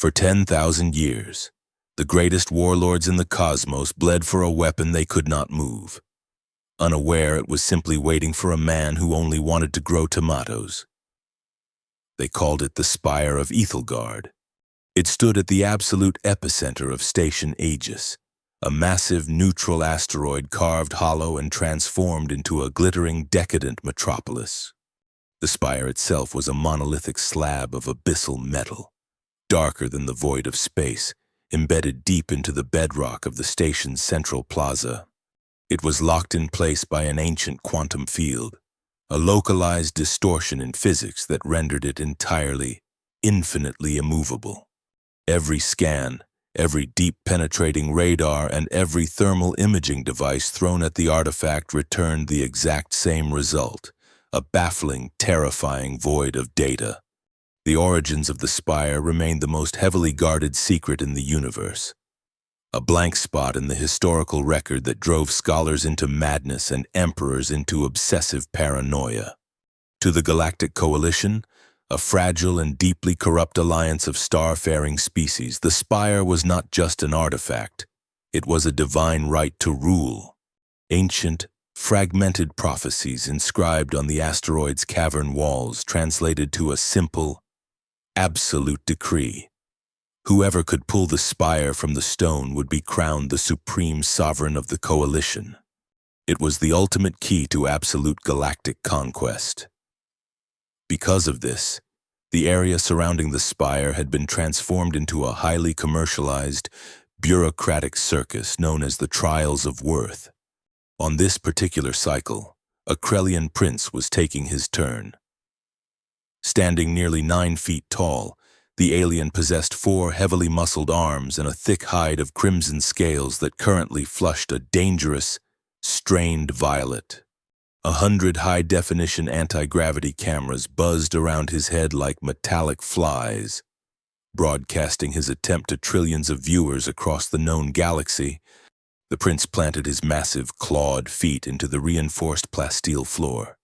For 10,000 years, the greatest warlords in the cosmos bled for a weapon they could not move, unaware it was simply waiting for a man who only wanted to grow tomatoes. They called it the Spire of Ethelgard. It stood at the absolute epicenter of Station Aegis, a massive neutral asteroid carved hollow and transformed into a glittering, decadent metropolis. The spire itself was a monolithic slab of abyssal metal, darker than the void of space, embedded deep into the bedrock of the station's central plaza. It was locked in place by an ancient quantum field, a localized distortion in physics that rendered it entirely, infinitely immovable. Every scan, every deep penetrating radar, and every thermal imaging device thrown at the artifact returned the exact same result, a baffling, terrifying void of data. The origins of the spire remained the most heavily guarded secret in the universe, a blank spot in the historical record that drove scholars into madness and emperors into obsessive paranoia. To the Galactic Coalition, a fragile and deeply corrupt alliance of star-faring species, the spire was not just an artifact. It was a divine right to rule. Ancient, fragmented prophecies inscribed on the asteroid's cavern walls translated to a simple, absolute decree. Whoever could pull the spire from the stone would be crowned the supreme sovereign of the coalition. It was the ultimate key to absolute galactic conquest. Because of this, the area surrounding the spire had been transformed into a highly commercialized, bureaucratic circus known as the Trials of Worth. On this particular cycle, a Krellian prince was taking his turn. Standing nearly 9 feet tall, the alien possessed 4 heavily muscled arms and a thick hide of crimson scales that currently flushed a dangerous, strained violet. 100 high-definition anti-gravity cameras buzzed around his head like metallic flies, broadcasting his attempt to trillions of viewers across the known galaxy. The prince planted his massive, clawed feet into the reinforced plasteel floor.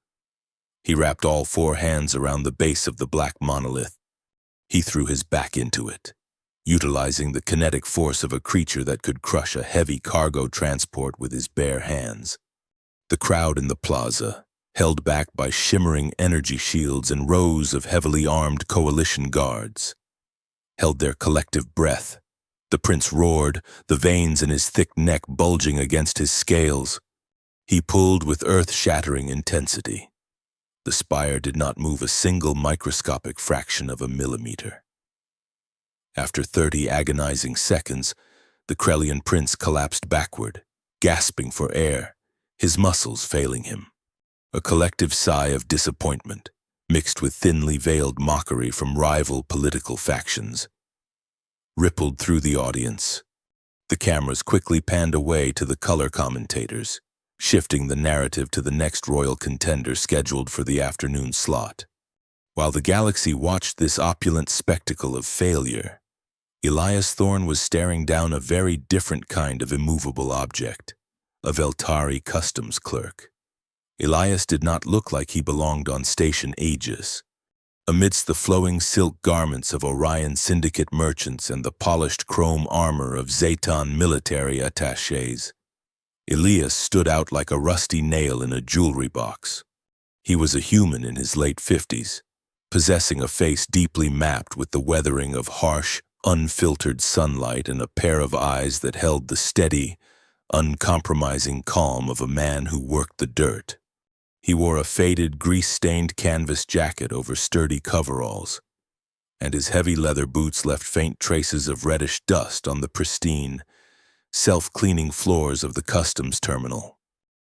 He wrapped all 4 hands around the base of the black monolith. He threw his back into it, utilizing the kinetic force of a creature that could crush a heavy cargo transport with his bare hands. The crowd in the plaza, held back by shimmering energy shields and rows of heavily armed coalition guards, held their collective breath. The prince roared, the veins in his thick neck bulging against his scales. He pulled with earth-shattering intensity. The spire did not move a single microscopic fraction of a millimeter. After 30 agonizing seconds, the Krellian prince collapsed backward, gasping for air, his muscles failing him. A collective sigh of disappointment, mixed with thinly veiled mockery from rival political factions, rippled through the audience. The cameras quickly panned away to the color commentators, shifting the narrative to the next royal contender scheduled for the afternoon slot. While the galaxy watched this opulent spectacle of failure, Elias Thorne was staring down a very different kind of immovable object, a Veltari customs clerk. Elias did not look like he belonged on Station Aegis. Amidst the flowing silk garments of Orion Syndicate merchants and the polished chrome armor of Zayton military attachés, Elias stood out like a rusty nail in a jewelry box. He was a human in his late 50s, possessing a face deeply mapped with the weathering of harsh, unfiltered sunlight and a pair of eyes that held the steady, uncompromising calm of a man who worked the dirt. He wore a faded, grease-stained canvas jacket over sturdy coveralls, and his heavy leather boots left faint traces of reddish dust on the pristine, self-cleaning floors of the customs terminal.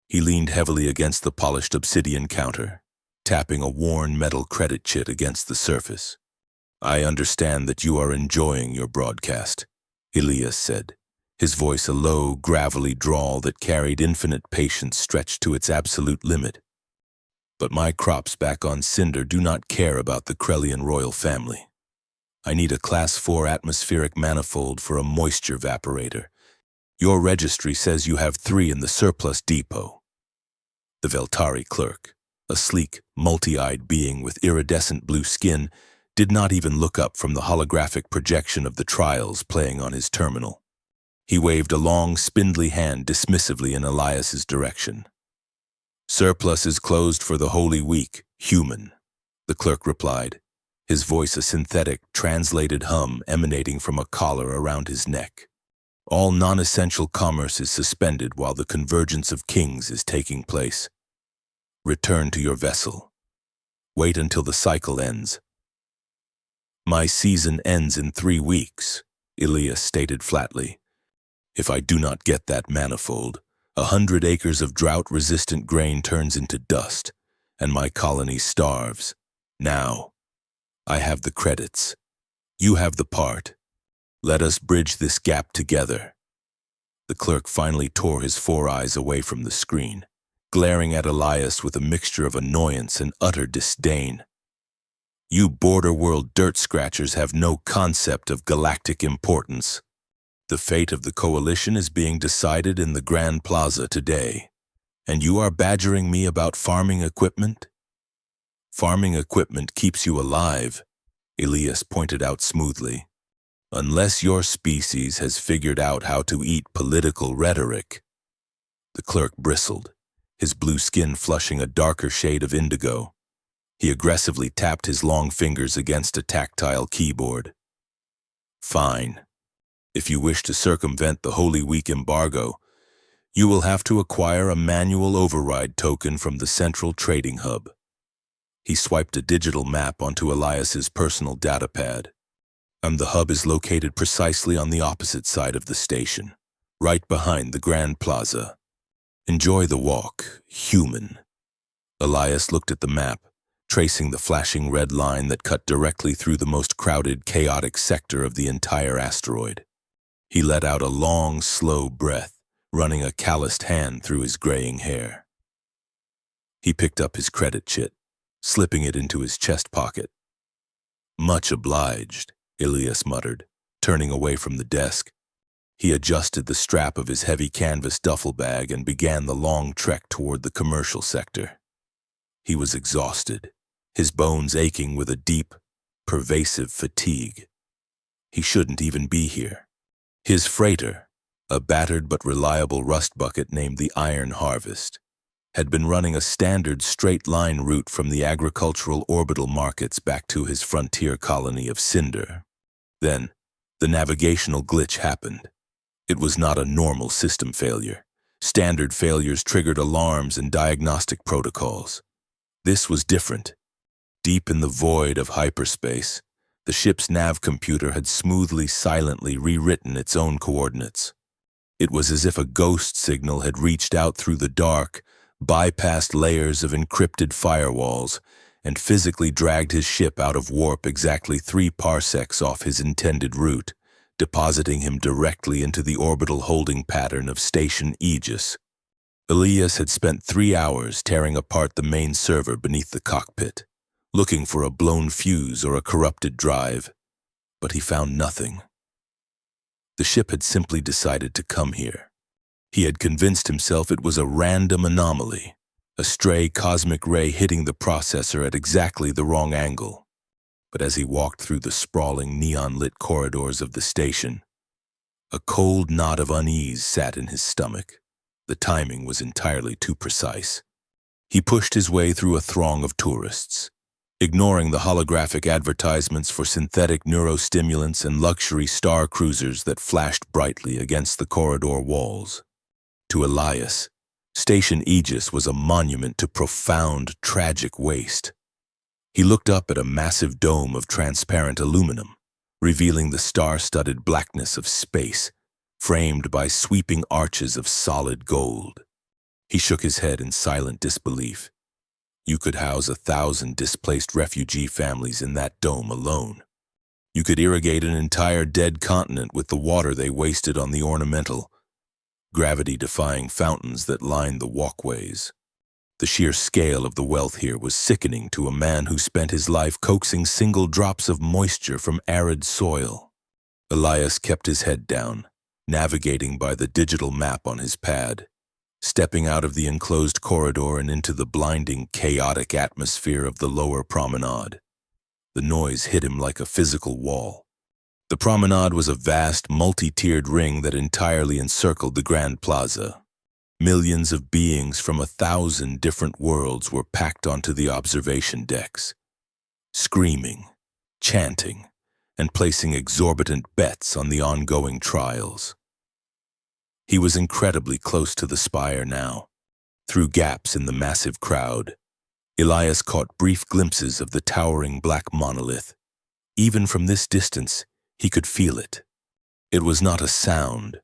He leaned heavily against the polished obsidian counter, tapping a worn metal credit chit against the surface. "I understand that you are enjoying your broadcast," Elias said, his voice a low, gravelly drawl that carried infinite patience stretched to its absolute limit. "But my crops back on Cinder do not care about the Krellian royal family. I need a Class 4 atmospheric manifold for a moisture evaporator. Your registry says you have 3 in the surplus depot." The Veltari clerk, a sleek, multi-eyed being with iridescent blue skin, did not even look up from the holographic projection of the trials playing on his terminal. He waved a long, spindly hand dismissively in Elias's direction. "Surplus is closed for the Holy Week, human," the clerk replied, his voice a synthetic, translated hum emanating from a collar around his neck. "All non-essential commerce is suspended while the convergence of kings is taking place. Return to your vessel. Wait until the cycle ends." "My season ends in 3 weeks," Elias stated flatly. "If I do not get that manifold, 100 acres of drought-resistant grain turns into dust, and my colony starves. Now, I have the credits. You have the part. Let us bridge this gap together." The clerk finally tore his 4 eyes away from the screen, glaring at Elias with a mixture of annoyance and utter disdain. "You border world dirt scratchers have no concept of galactic importance. The fate of the coalition is being decided in the Grand Plaza today, and you are badgering me about farming equipment? Farming equipment keeps you alive," Elias pointed out smoothly. "Unless your species has figured out how to eat political rhetoric." The clerk bristled, his blue skin flushing a darker shade of indigo. He aggressively tapped his long fingers against a tactile keyboard. "Fine. If you wish to circumvent the Holy Week embargo, you will have to acquire a manual override token from the central trading hub." He swiped a digital map onto Elias's personal datapad. "The hub is located precisely on the opposite side of the station, right behind the Grand Plaza. Enjoy the walk, human." Elias looked at the map, tracing the flashing red line that cut directly through the most crowded, chaotic sector of the entire asteroid. He let out a long, slow breath, running a calloused hand through his graying hair. He picked up his credit chit, slipping it into his chest pocket. "Much obliged," Elias muttered, turning away from the desk. He adjusted the strap of his heavy canvas duffel bag and began the long trek toward the commercial sector. He was exhausted, his bones aching with a deep, pervasive fatigue. He shouldn't even be here. His freighter, a battered but reliable rust bucket named the Iron Harvest, had been running a standard straight-line route from the agricultural orbital markets back to his frontier colony of Cinder. Then, the navigational glitch happened. It was not a normal system failure. Standard failures triggered alarms and diagnostic protocols. This was different. Deep in the void of hyperspace, the ship's nav computer had smoothly, silently rewritten its own coordinates. It was as if a ghost signal had reached out through the dark, bypassed layers of encrypted firewalls, and physically dragged his ship out of warp exactly 3 parsecs off his intended route, depositing him directly into the orbital holding pattern of Station Aegis. Elias had spent 3 hours tearing apart the main server beneath the cockpit, looking for a blown fuse or a corrupted drive, but he found nothing. The ship had simply decided to come here. He had convinced himself it was a random anomaly, a stray cosmic ray hitting the processor at exactly the wrong angle. But as he walked through the sprawling neon-lit corridors of the station, a cold knot of unease sat in his stomach. The timing was entirely too precise. He pushed his way through a throng of tourists, ignoring the holographic advertisements for synthetic neurostimulants and luxury star cruisers that flashed brightly against the corridor walls. To Elias, Station Aegis was a monument to profound, tragic waste. He looked up at a massive dome of transparent aluminum, revealing the star-studded blackness of space, framed by sweeping arches of solid gold. He shook his head in silent disbelief. You could house 1,000 displaced refugee families in that dome alone. You could irrigate an entire dead continent with the water they wasted on the ornamental, gravity-defying fountains that lined the walkways. The sheer scale of the wealth here was sickening to a man who spent his life coaxing single drops of moisture from arid soil. Elias kept his head down, navigating by the digital map on his pad, stepping out of the enclosed corridor and into the blinding, chaotic atmosphere of the lower promenade. The noise hit him like a physical wall. The promenade was a vast, multi-tiered ring that entirely encircled the Grand Plaza. Millions of beings from 1,000 different worlds were packed onto the observation decks, screaming, chanting, and placing exorbitant bets on the ongoing trials. He was incredibly close to the spire now. Through gaps in the massive crowd, Elias caught brief glimpses of the towering black monolith. Even from this distance, he could feel it. It was not a sound,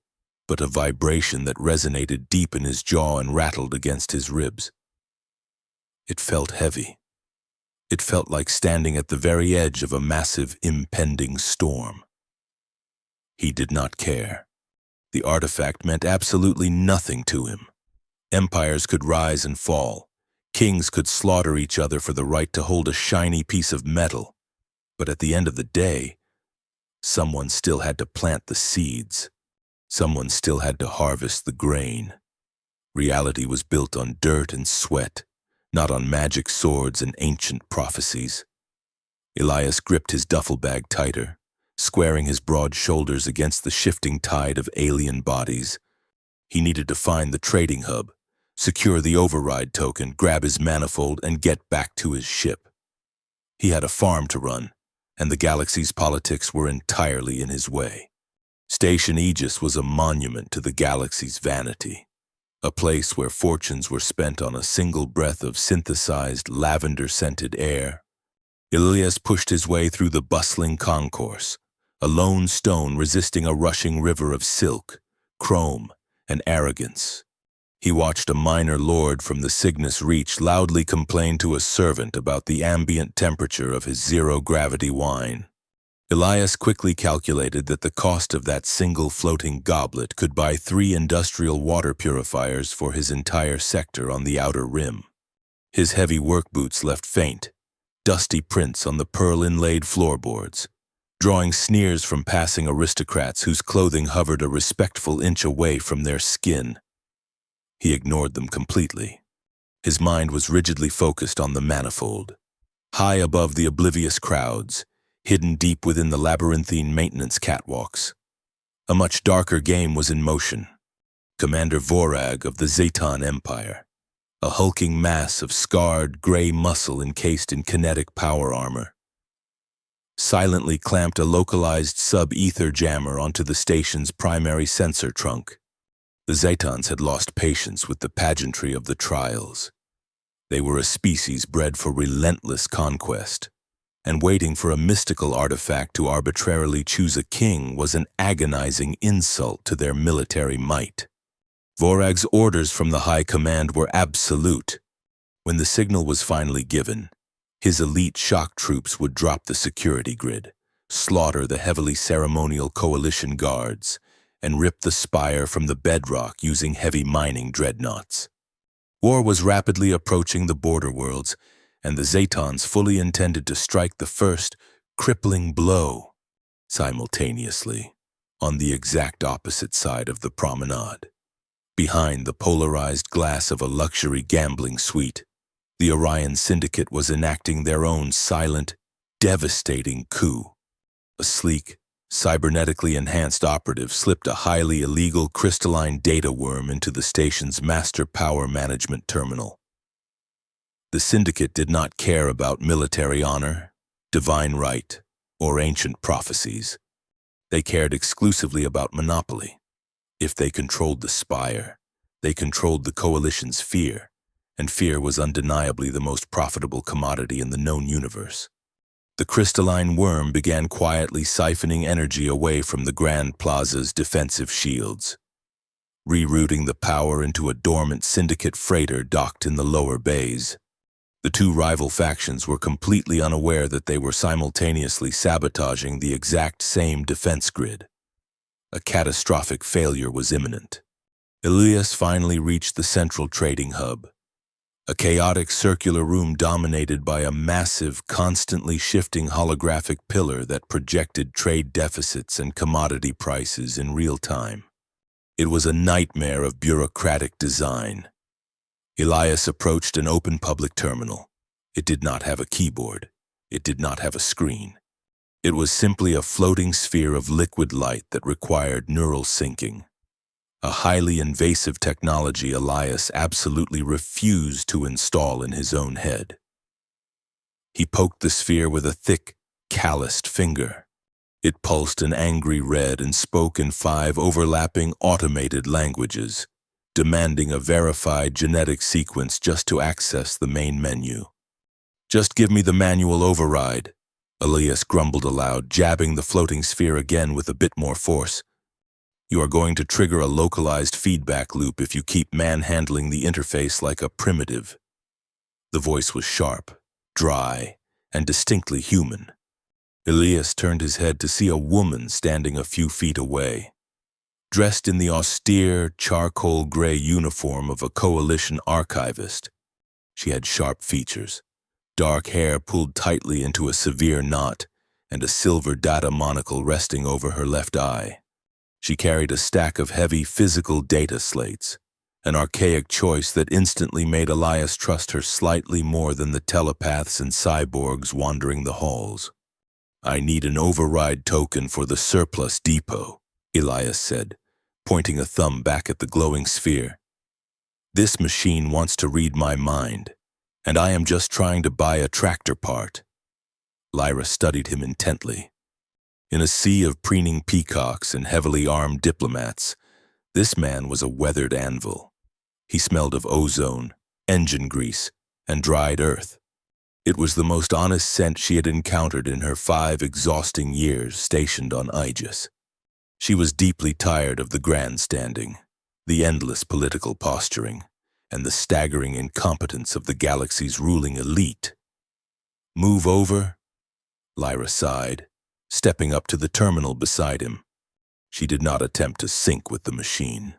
but a vibration that resonated deep in his jaw and rattled against his ribs. It felt heavy. It felt like standing at the very edge of a massive, impending storm. He did not care. The artifact meant absolutely nothing to him. Empires could rise and fall. Kings could slaughter each other for the right to hold a shiny piece of metal. But at the end of the day, someone still had to plant the seeds. Someone still had to harvest the grain. Reality was built on dirt and sweat, not on magic swords and ancient prophecies. Elias gripped his duffel bag tighter, squaring his broad shoulders against the shifting tide of alien bodies. He needed to find the trading hub, secure the override token, grab his manifold, and get back to his ship. He had a farm to run, and the galaxy's politics were entirely in his way. Station Aegis was a monument to the galaxy's vanity, a place where fortunes were spent on a single breath of synthesized, lavender-scented air. Elias pushed his way through the bustling concourse, a lone stone resisting a rushing river of silk, chrome, and arrogance. He watched a minor lord from the Cygnus Reach loudly complain to a servant about the ambient temperature of his zero-gravity wine. Elias quickly calculated that the cost of that single floating goblet could buy 3 industrial water purifiers for his entire sector on the outer rim. His heavy work boots left faint, dusty prints on the pearl-inlaid floorboards, drawing sneers from passing aristocrats whose clothing hovered a respectful inch away from their skin. He ignored them completely. His mind was rigidly focused on the manifold. High above the oblivious crowds, hidden deep within the labyrinthine maintenance catwalks, a much darker game was in motion. Commander Vorag of the Zeton Empire, a hulking mass of scarred, gray muscle encased in kinetic power armor, silently clamped a localized sub-ether jammer onto the station's primary sensor trunk. The Zetons had lost patience with the pageantry of the trials. They were a species bred for relentless conquest, and waiting for a mystical artifact to arbitrarily choose a king was an agonizing insult to their military might. Vorag's orders from the High Command were absolute. When the signal was finally given, his elite shock troops would drop the security grid, slaughter the heavily ceremonial coalition guards, and rip the spire from the bedrock using heavy mining dreadnoughts. War was rapidly approaching the border worlds, and the Zetons fully intended to strike the first, crippling blow, simultaneously, on the exact opposite side of the promenade. Behind the polarized glass of a luxury gambling suite, the Orion Syndicate was enacting their own silent, devastating coup. A sleek, cybernetically enhanced operative slipped a highly illegal crystalline data worm into the station's master power management terminal. The Syndicate did not care about military honor, divine right, or ancient prophecies. They cared exclusively about monopoly. If they controlled the spire, they controlled the coalition's fear, and fear was undeniably the most profitable commodity in the known universe. The crystalline worm began quietly siphoning energy away from the Grand Plaza's defensive shields, rerouting the power into a dormant Syndicate freighter docked in the lower bays. The two rival factions were completely unaware that they were simultaneously sabotaging the exact same defense grid. A catastrophic failure was imminent. Elias finally reached the central trading hub, a chaotic circular room dominated by a massive, constantly shifting holographic pillar that projected trade deficits and commodity prices in real time. It was a nightmare of bureaucratic design. Elias approached an open public terminal. It did not have a keyboard. It did not have a screen. It was simply a floating sphere of liquid light that required neural syncing. A highly invasive technology Elias absolutely refused to install in his own head. He poked the sphere with a thick, calloused finger. It pulsed an angry red and spoke in 5 overlapping automated languages, demanding a verified genetic sequence just to access the main menu. "Just give me the manual override," Elias grumbled aloud, jabbing the floating sphere again with a bit more force. "You are going to trigger a localized feedback loop if you keep manhandling the interface like a primitive." The voice was sharp, dry, and distinctly human. Elias turned his head to see a woman standing a few feet away. Dressed in the austere, charcoal-gray uniform of a coalition archivist, she had sharp features, dark hair pulled tightly into a severe knot, and a silver data monocle resting over her left eye. She carried a stack of heavy physical data slates, an archaic choice that instantly made Elias trust her slightly more than the telepaths and cyborgs wandering the halls. "I need an override token for the surplus depot," Elias said, pointing a thumb back at the glowing sphere. "This machine wants to read my mind, and I am just trying to buy a tractor part." Lyra studied him intently. In a sea of preening peacocks and heavily armed diplomats, this man was a weathered anvil. He smelled of ozone, engine grease, and dried earth. It was the most honest scent she had encountered in her 5 exhausting years stationed on Aegis. She was deeply tired of the grandstanding, the endless political posturing, and the staggering incompetence of the galaxy's ruling elite. "Move over," Lyra sighed, stepping up to the terminal beside him. She did not attempt to sync with the machine.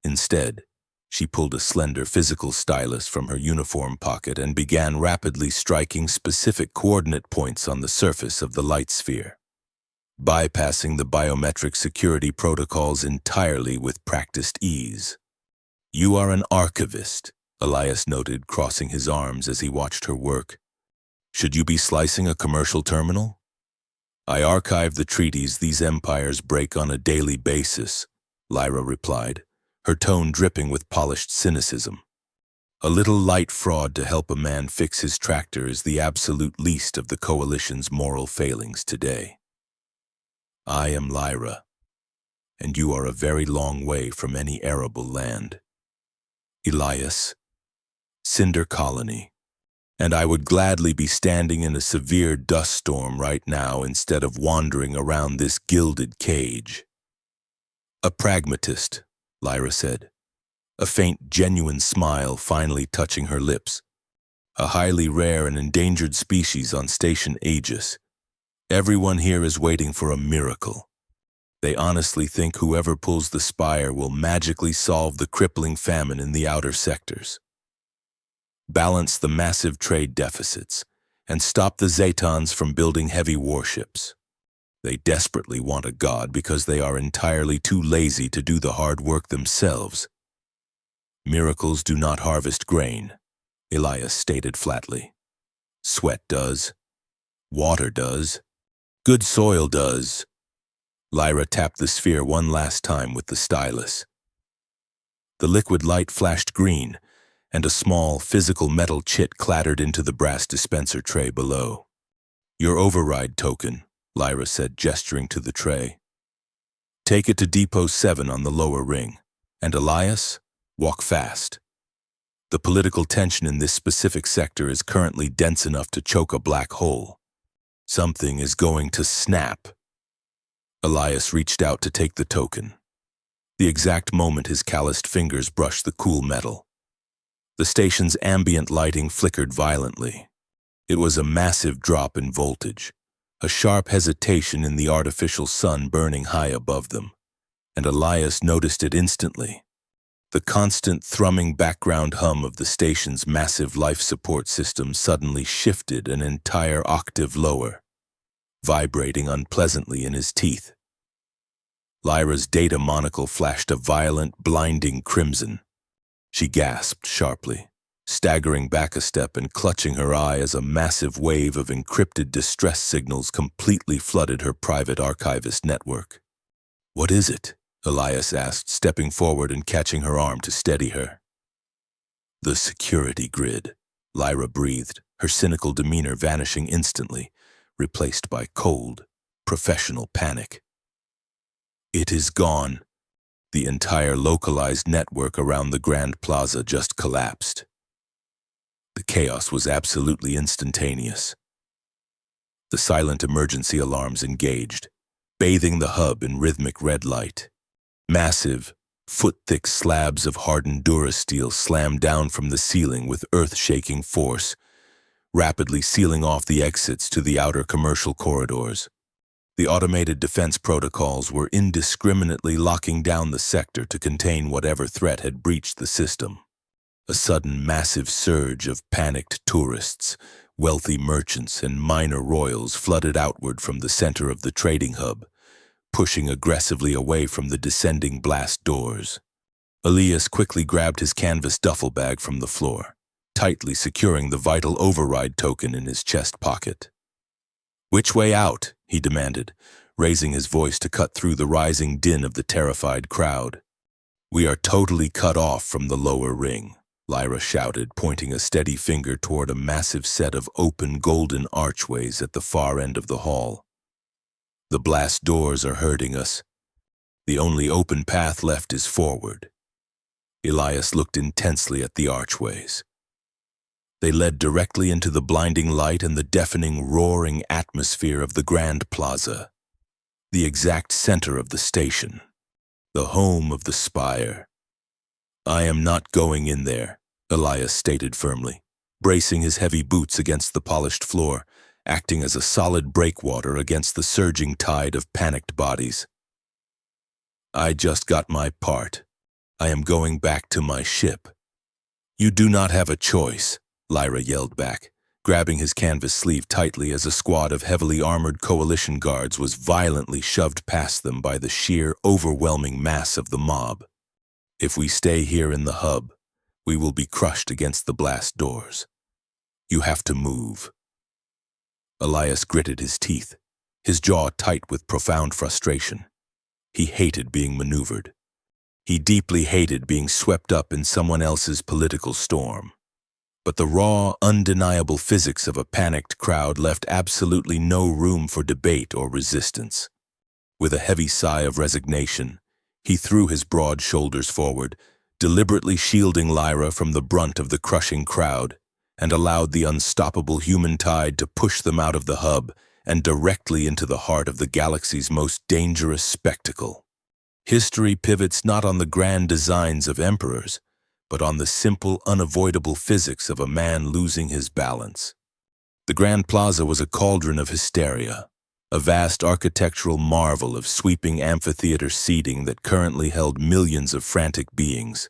Instead, she pulled a slender physical stylus from her uniform pocket and began rapidly striking specific coordinate points on the surface of the light sphere, bypassing the biometric security protocols entirely with practiced ease. "You are an archivist," Elias noted, crossing his arms as he watched her work. "Should you be slicing a commercial terminal?" "I archive the treaties these empires break on a daily basis," Lyra replied, her tone dripping with polished cynicism. "A little light fraud to help a man fix his tractor is the absolute least of the Coalition's moral failings today. I am Lyra, and you are a very long way from any arable land. Elias, Cinder colony, and I would gladly be standing in a severe dust storm right now instead of wandering around this gilded cage." "A pragmatist," Lyra said, a faint, genuine smile finally touching her lips. "A highly rare and endangered species on Station Aegis. Everyone here is waiting for a miracle. They honestly think whoever pulls the spire will magically solve the crippling famine in the outer sectors, balance the massive trade deficits, and stop the Zetons from building heavy warships. They desperately want a god because they are entirely too lazy to do the hard work themselves. Miracles do not harvest grain," Elias stated flatly. "Sweat does. Water does. Good soil does." Lyra tapped the sphere one last time with the stylus. The liquid light flashed green, and a small, physical metal chit clattered into the brass dispenser tray below. "Your override token," Lyra said, gesturing to the tray. "Take it to Depot 7 on the lower ring, and Elias, walk fast. The political tension in this specific sector is currently dense enough to choke a black hole. Something is going to snap." Elias reached out to take the token. The exact moment his calloused fingers brushed the cool metal, the station's ambient lighting flickered violently. It was a massive drop in voltage, a sharp hesitation in the artificial sun burning high above them, and Elias noticed it instantly. The constant thrumming background hum of the station's massive life support system suddenly shifted an entire octave lower, vibrating unpleasantly in his teeth. Lyra's data monocle flashed a violent, blinding crimson. She gasped sharply, staggering back a step and clutching her eye as a massive wave of encrypted distress signals completely flooded her private archivist network. "What is it?" Elias asked, stepping forward and catching her arm to steady her. "The security grid," Lyra breathed, her cynical demeanor vanishing instantly, replaced by cold, professional panic. "It is gone." The entire localized network around the Grand Plaza just collapsed. The chaos was absolutely instantaneous. The silent emergency alarms engaged, bathing the hub in rhythmic red light. Massive, foot-thick slabs of hardened durasteel slammed down from the ceiling with earth-shaking force, rapidly sealing off the exits to the outer commercial corridors. The automated defense protocols were indiscriminately locking down the sector to contain whatever threat had breached the system. A sudden massive surge of panicked tourists, wealthy merchants, and minor royals flooded outward from the center of the trading hub, pushing aggressively away from the descending blast doors. Elias quickly grabbed his canvas duffel bag from the floor, tightly securing the vital override token in his chest pocket. "Which way out?" he demanded, raising his voice to cut through the rising din of the terrified crowd. "We are totally cut off from the lower ring," Lyra shouted, pointing a steady finger toward a massive set of open golden archways at the far end of the hall. "The blast doors are hurting us. The only open path left is forward." Elias looked intensely at the archways. They led directly into the blinding light and the deafening, roaring atmosphere of the Grand Plaza, the exact center of the station, the home of the spire. "I am not going in there," Elias stated firmly, bracing his heavy boots against the polished floor, acting as a solid breakwater against the surging tide of panicked bodies. "I just got my part. I am going back to my ship." "You do not have a choice," Lyra yelled back, grabbing his canvas sleeve tightly as a squad of heavily armored coalition guards was violently shoved past them by the sheer, overwhelming mass of the mob. "If we stay here in the hub, we will be crushed against the blast doors. You have to move." Elias gritted his teeth, his jaw tight with profound frustration. He hated being maneuvered. He deeply hated being swept up in someone else's political storm. But the raw, undeniable physics of a panicked crowd left absolutely no room for debate or resistance. With a heavy sigh of resignation, he threw his broad shoulders forward, deliberately shielding Lyra from the brunt of the crushing crowd, and allowed the unstoppable human tide to push them out of the hub and directly into the heart of the galaxy's most dangerous spectacle. History pivots not on the grand designs of emperors, but on the simple, unavoidable physics of a man losing his balance. The Grand Plaza was a cauldron of hysteria, a vast architectural marvel of sweeping amphitheater seating that currently held millions of frantic beings.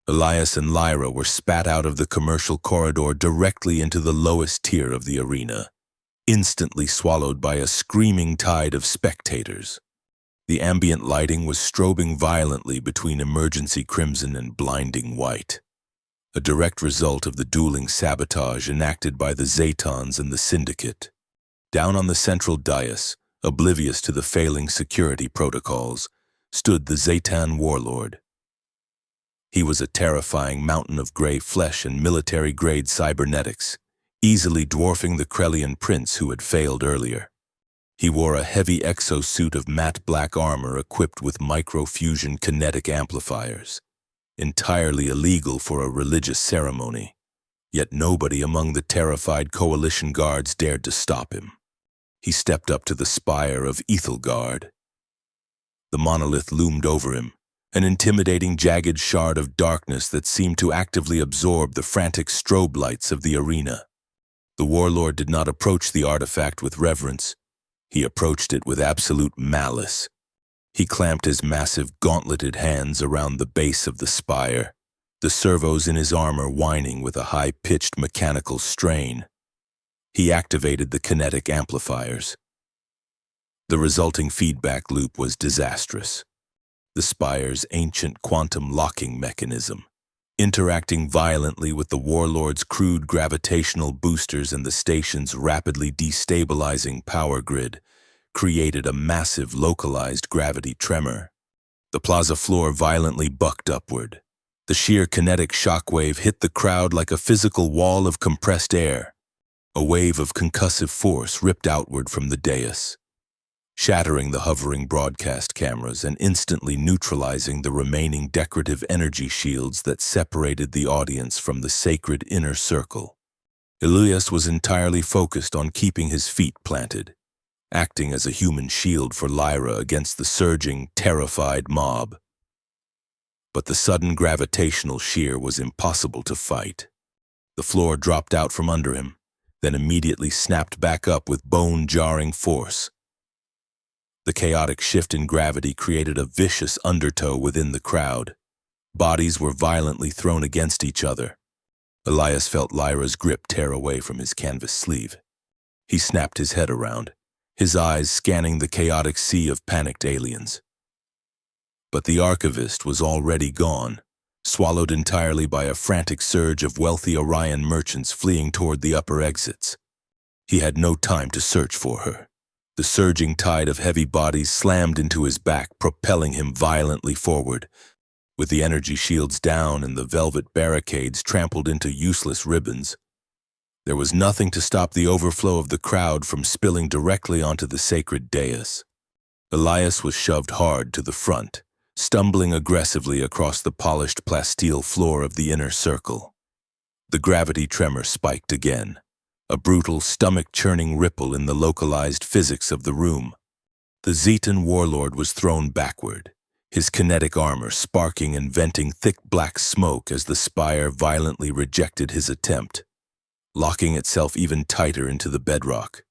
Elias and Lyra were spat out of the commercial corridor directly into the lowest tier of the arena, instantly swallowed by a screaming tide of spectators. The ambient lighting was strobing violently between emergency crimson and blinding white, a direct result of the dueling sabotage enacted by the Zetons and the Syndicate. Down on the central dais, oblivious to the failing security protocols, stood the Zetan warlord. He was a terrifying mountain of gray flesh and military-grade cybernetics, easily dwarfing the Krellian prince who had failed earlier. He wore a heavy exosuit of matte black armor equipped with microfusion kinetic amplifiers, entirely illegal for a religious ceremony. Yet nobody among the terrified coalition guards dared to stop him. He stepped up to the spire of Ethelgard. The monolith loomed over him, an intimidating jagged shard of darkness that seemed to actively absorb the frantic strobe lights of the arena. The warlord did not approach the artifact with reverence. He approached it with absolute malice. He clamped his massive gauntleted hands around the base of the spire, the servos in his armor whining with a high-pitched mechanical strain. He activated the kinetic amplifiers. The resulting feedback loop was disastrous. The spire's ancient quantum locking mechanism, interacting violently with the warlord's crude gravitational boosters and the station's rapidly destabilizing power grid, created a massive localized gravity tremor. The plaza floor violently bucked upward. The sheer kinetic shockwave hit the crowd like a physical wall of compressed air. A wave of concussive force ripped outward from the dais, shattering the hovering broadcast cameras and instantly neutralizing the remaining decorative energy shields that separated the audience from the sacred inner circle. Elias was entirely focused on keeping his feet planted, acting as a human shield for Lyra against the surging, terrified mob. But the sudden gravitational shear was impossible to fight. The floor dropped out from under him, then immediately snapped back up with bone-jarring force. The chaotic shift in gravity created a vicious undertow within the crowd. Bodies were violently thrown against each other. Elias felt Lyra's grip tear away from his canvas sleeve. He snapped his head around, his eyes scanning the chaotic sea of panicked aliens. But the archivist was already gone, swallowed entirely by a frantic surge of wealthy Orion merchants fleeing toward the upper exits. He had no time to search for her. The surging tide of heavy bodies slammed into his back, propelling him violently forward. With the energy shields down and the velvet barricades trampled into useless ribbons, there was nothing to stop the overflow of the crowd from spilling directly onto the sacred dais. Elias was shoved hard to the front, stumbling aggressively across the polished plasteel floor of the inner circle. The gravity tremor spiked again, a brutal, stomach-churning ripple in the localized physics of the room. The Zetan warlord was thrown backward, his kinetic armor sparking and venting thick black smoke as the spire violently rejected his attempt, locking itself even tighter into the bedrock.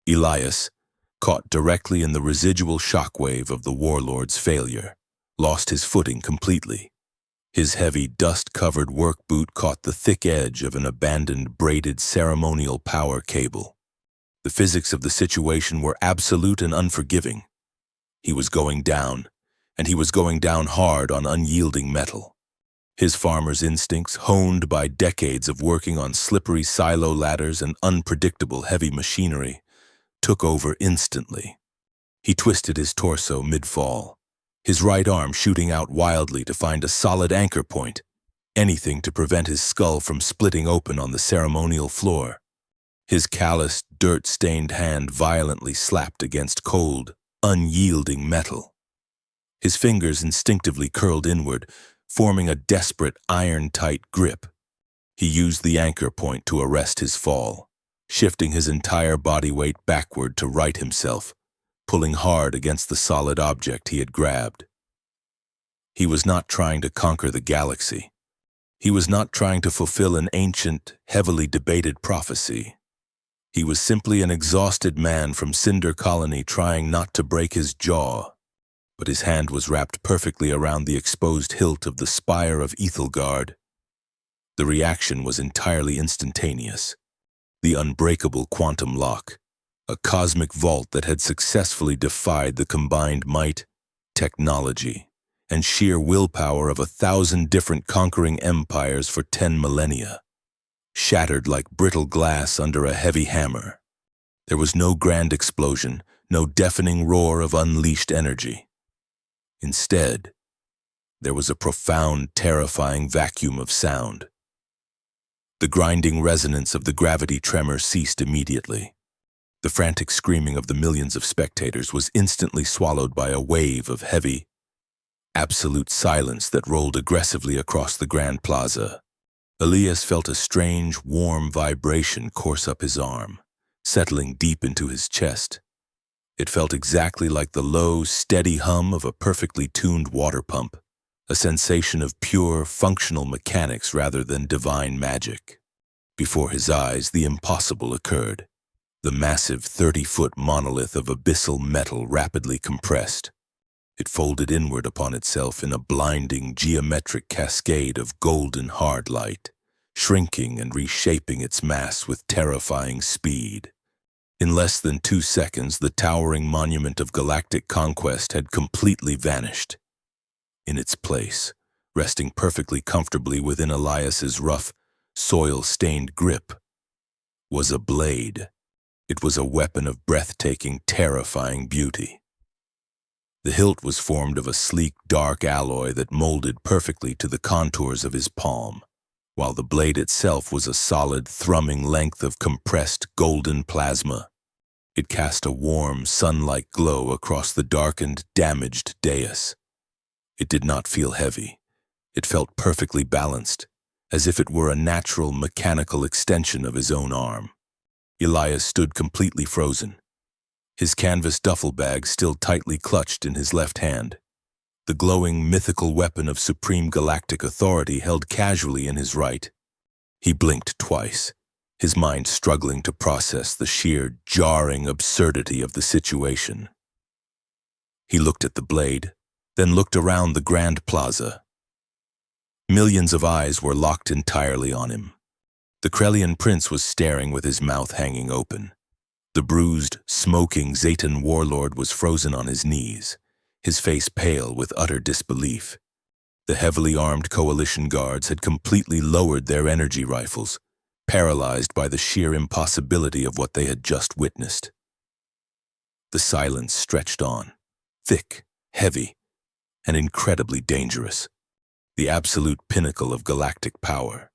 Elias, caught directly in the residual shockwave of the warlord's failure, lost his footing completely. His heavy, dust-covered work boot caught the thick edge of an abandoned braided ceremonial power cable. The physics of the situation were absolute and unforgiving. He was going down, and he was going down hard on unyielding metal. His farmer's instincts, honed by decades of working on slippery silo ladders and unpredictable heavy machinery, took over instantly. He twisted his torso mid-fall, his right arm shooting out wildly to find a solid anchor point, anything to prevent his skull from splitting open on the ceremonial floor. His calloused, dirt-stained hand violently slapped against cold, unyielding metal. His fingers instinctively curled inward, forming a desperate, iron-tight grip. He used the anchor point to arrest his fall, shifting his entire body weight backward to right himself, pulling hard against the solid object he had grabbed. He was not trying to conquer the galaxy. He was not trying to fulfill an ancient, heavily debated prophecy. He was simply an exhausted man from Cinder colony trying not to break his jaw. But his hand was wrapped perfectly around the exposed hilt of the spire of Ethelgard. The reaction was entirely instantaneous. The unbreakable quantum lock, a cosmic vault that had successfully defied the combined might, technology, and sheer willpower of 1,000 different conquering empires for 10 millennia, shattered like brittle glass under a heavy hammer. There was no grand explosion, no deafening roar of unleashed energy. Instead, there was a profound, terrifying vacuum of sound. The grinding resonance of the gravity tremor ceased immediately. The frantic screaming of the millions of spectators was instantly swallowed by a wave of heavy, absolute silence that rolled aggressively across the Grand Plaza. Elias felt a strange, warm vibration course up his arm, settling deep into his chest. It felt exactly like the low, steady hum of a perfectly tuned water pump, a sensation of pure, functional mechanics rather than divine magic. Before his eyes, the impossible occurred. The massive 30-foot monolith of abyssal metal rapidly compressed. It folded inward upon itself in a blinding geometric cascade of golden hard light, shrinking and reshaping its mass with terrifying speed. In less than 2 seconds, the towering monument of galactic conquest had completely vanished. In its place, resting perfectly comfortably within Elias's rough, soil-stained grip, was a blade. It was a weapon of breathtaking, terrifying beauty. The hilt was formed of a sleek, dark alloy that molded perfectly to the contours of his palm, while the blade itself was a solid, thrumming length of compressed golden plasma. It cast a warm, sun-like glow across the darkened, damaged dais. It did not feel heavy. It felt perfectly balanced, as if it were a natural, mechanical extension of his own arm. Elias stood completely frozen, his canvas duffel bag still tightly clutched in his left hand, the glowing, mythical weapon of supreme galactic authority held casually in his right. He blinked twice, his mind struggling to process the sheer, jarring absurdity of the situation. He looked at the blade, then looked around the grand plaza. Millions of eyes were locked entirely on him. The Krellian prince was staring with his mouth hanging open. The bruised, smoking Zaytan warlord was frozen on his knees, his face pale with utter disbelief. The heavily armed coalition guards had completely lowered their energy rifles, paralyzed by the sheer impossibility of what they had just witnessed. The silence stretched on, thick, heavy, and incredibly dangerous. The absolute pinnacle of galactic power,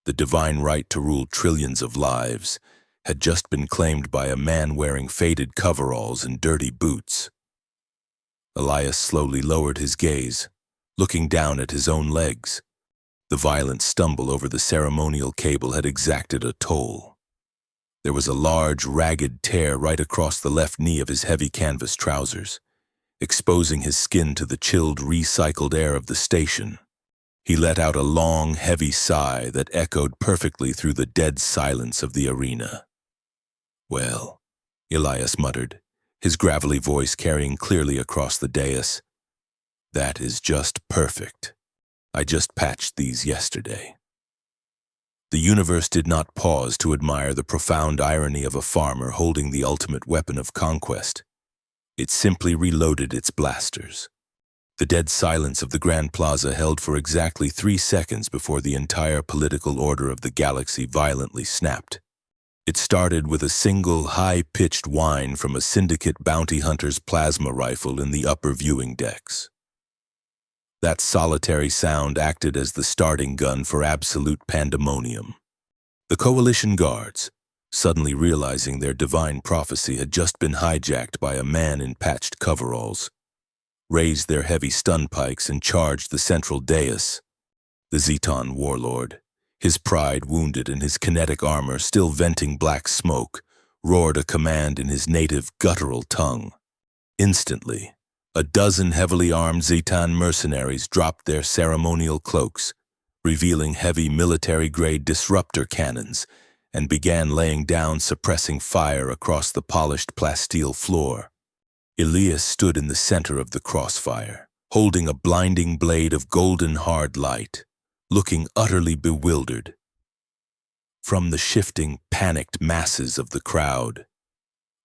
the divine right to rule trillions of lives, had just been claimed by a man wearing faded coveralls and dirty boots. Elias slowly lowered his gaze, looking down at his own legs. The violent stumble over the ceremonial cable had exacted a toll. There was a large, ragged tear right across the left knee of his heavy canvas trousers, exposing his skin to the chilled, recycled air of the station. He let out a long, heavy sigh that echoed perfectly through the dead silence of the arena. "Well," Elias muttered, his gravelly voice carrying clearly across the dais, "that is just perfect. I just patched these yesterday." The universe did not pause to admire the profound irony of a farmer holding the ultimate weapon of conquest. It simply reloaded its blasters. The dead silence of the Grand Plaza held for exactly 3 seconds before the entire political order of the galaxy violently snapped. It started with a single high-pitched whine from a Syndicate bounty hunter's plasma rifle in the upper viewing decks. That solitary sound acted as the starting gun for absolute pandemonium. The coalition guards, suddenly realizing their divine prophecy had just been hijacked by a man in patched coveralls, raised their heavy stun pikes and charged the central dais. The Zaytan warlord, his pride wounded and his kinetic armor still venting black smoke, roared a command in his native guttural tongue. Instantly, a dozen heavily armed Zaytan mercenaries dropped their ceremonial cloaks, revealing heavy military-grade disruptor cannons, and began laying down suppressing fire across the polished plasteel floor. Elias stood in the center of the crossfire, holding a blinding blade of golden hard light, looking utterly bewildered. From the shifting, panicked masses of the crowd,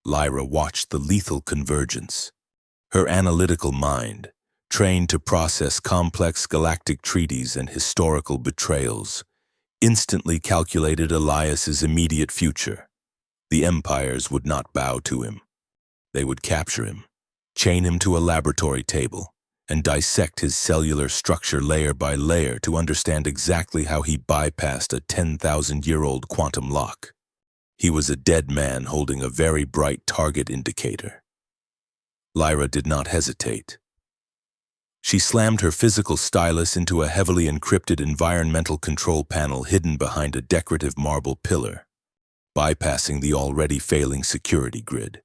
Lyra watched the lethal convergence. Her analytical mind, trained to process complex galactic treaties and historical betrayals, instantly calculated Elias's immediate future. The empires would not bow to him. They would capture him, chain him to a laboratory table, and dissect his cellular structure layer by layer to understand exactly how he bypassed a 10,000-year-old quantum lock. He was a dead man holding a very bright target indicator. Lyra did not hesitate. She slammed her physical stylus into a heavily encrypted environmental control panel hidden behind a decorative marble pillar. Bypassing the already failing security grid,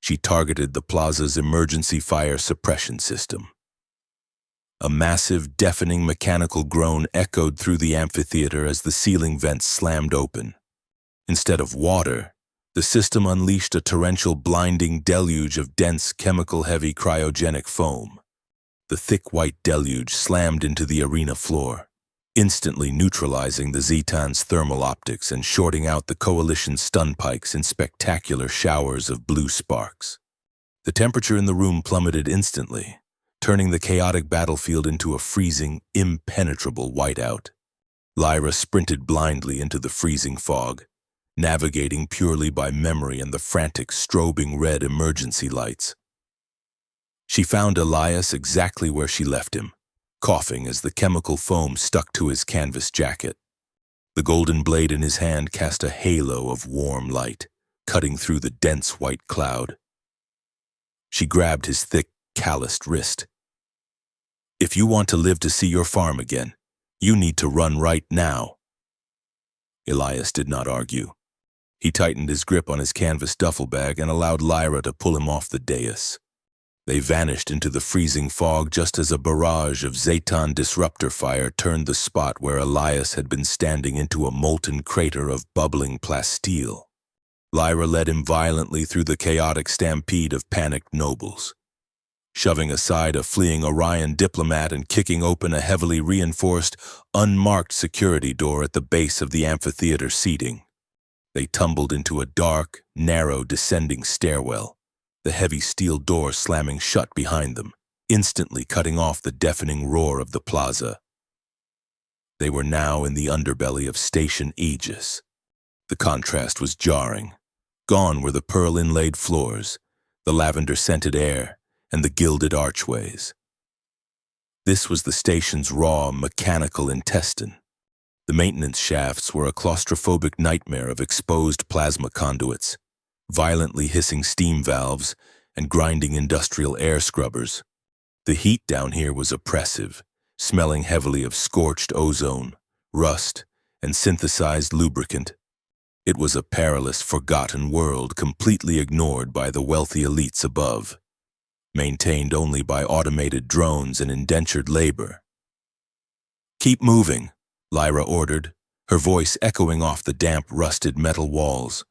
she targeted the plaza's emergency fire suppression system. A massive, deafening mechanical groan echoed through the amphitheater as the ceiling vents slammed open. Instead of water, the system unleashed a torrential, blinding deluge of dense, chemical-heavy cryogenic foam. The thick white deluge slammed into the arena floor, instantly neutralizing the Zaytan's thermal optics and shorting out the coalition's stun pikes in spectacular showers of blue sparks. The temperature in the room plummeted instantly, turning the chaotic battlefield into a freezing, impenetrable whiteout. Lyra sprinted blindly into the freezing fog, navigating purely by memory and the frantic, strobing red emergency lights. She found Elias exactly where she left him, coughing as the chemical foam stuck to his canvas jacket. The golden blade in his hand cast a halo of warm light, cutting through the dense white cloud. She grabbed his thick, calloused wrist. "If you want to live to see your farm again, you need to run right now." Elias did not argue. He tightened his grip on his canvas duffel bag and allowed Lyra to pull him off the dais. They vanished into the freezing fog just as a barrage of Zeton disruptor fire turned the spot where Elias had been standing into a molten crater of bubbling plasteel. Lyra led him violently through the chaotic stampede of panicked nobles. Shoving aside a fleeing Orion diplomat and kicking open a heavily reinforced, unmarked security door at the base of the amphitheater seating, they tumbled into a dark, narrow, descending stairwell, the heavy steel door slamming shut behind them, instantly cutting off the deafening roar of the plaza. They were now in the underbelly of Station Aegis. The contrast was jarring. Gone were the pearl-inlaid floors, the lavender-scented air, and the gilded archways. This was the station's raw, mechanical intestine. The maintenance shafts were a claustrophobic nightmare of exposed plasma conduits, violently hissing steam valves, and grinding industrial air scrubbers. The heat down here was oppressive, smelling heavily of scorched ozone, rust, and synthesized lubricant. It was a perilous, forgotten world completely ignored by the wealthy elites above, maintained only by automated drones and indentured labor. "Keep moving," Lyra ordered, her voice echoing off the damp, rusted metal walls.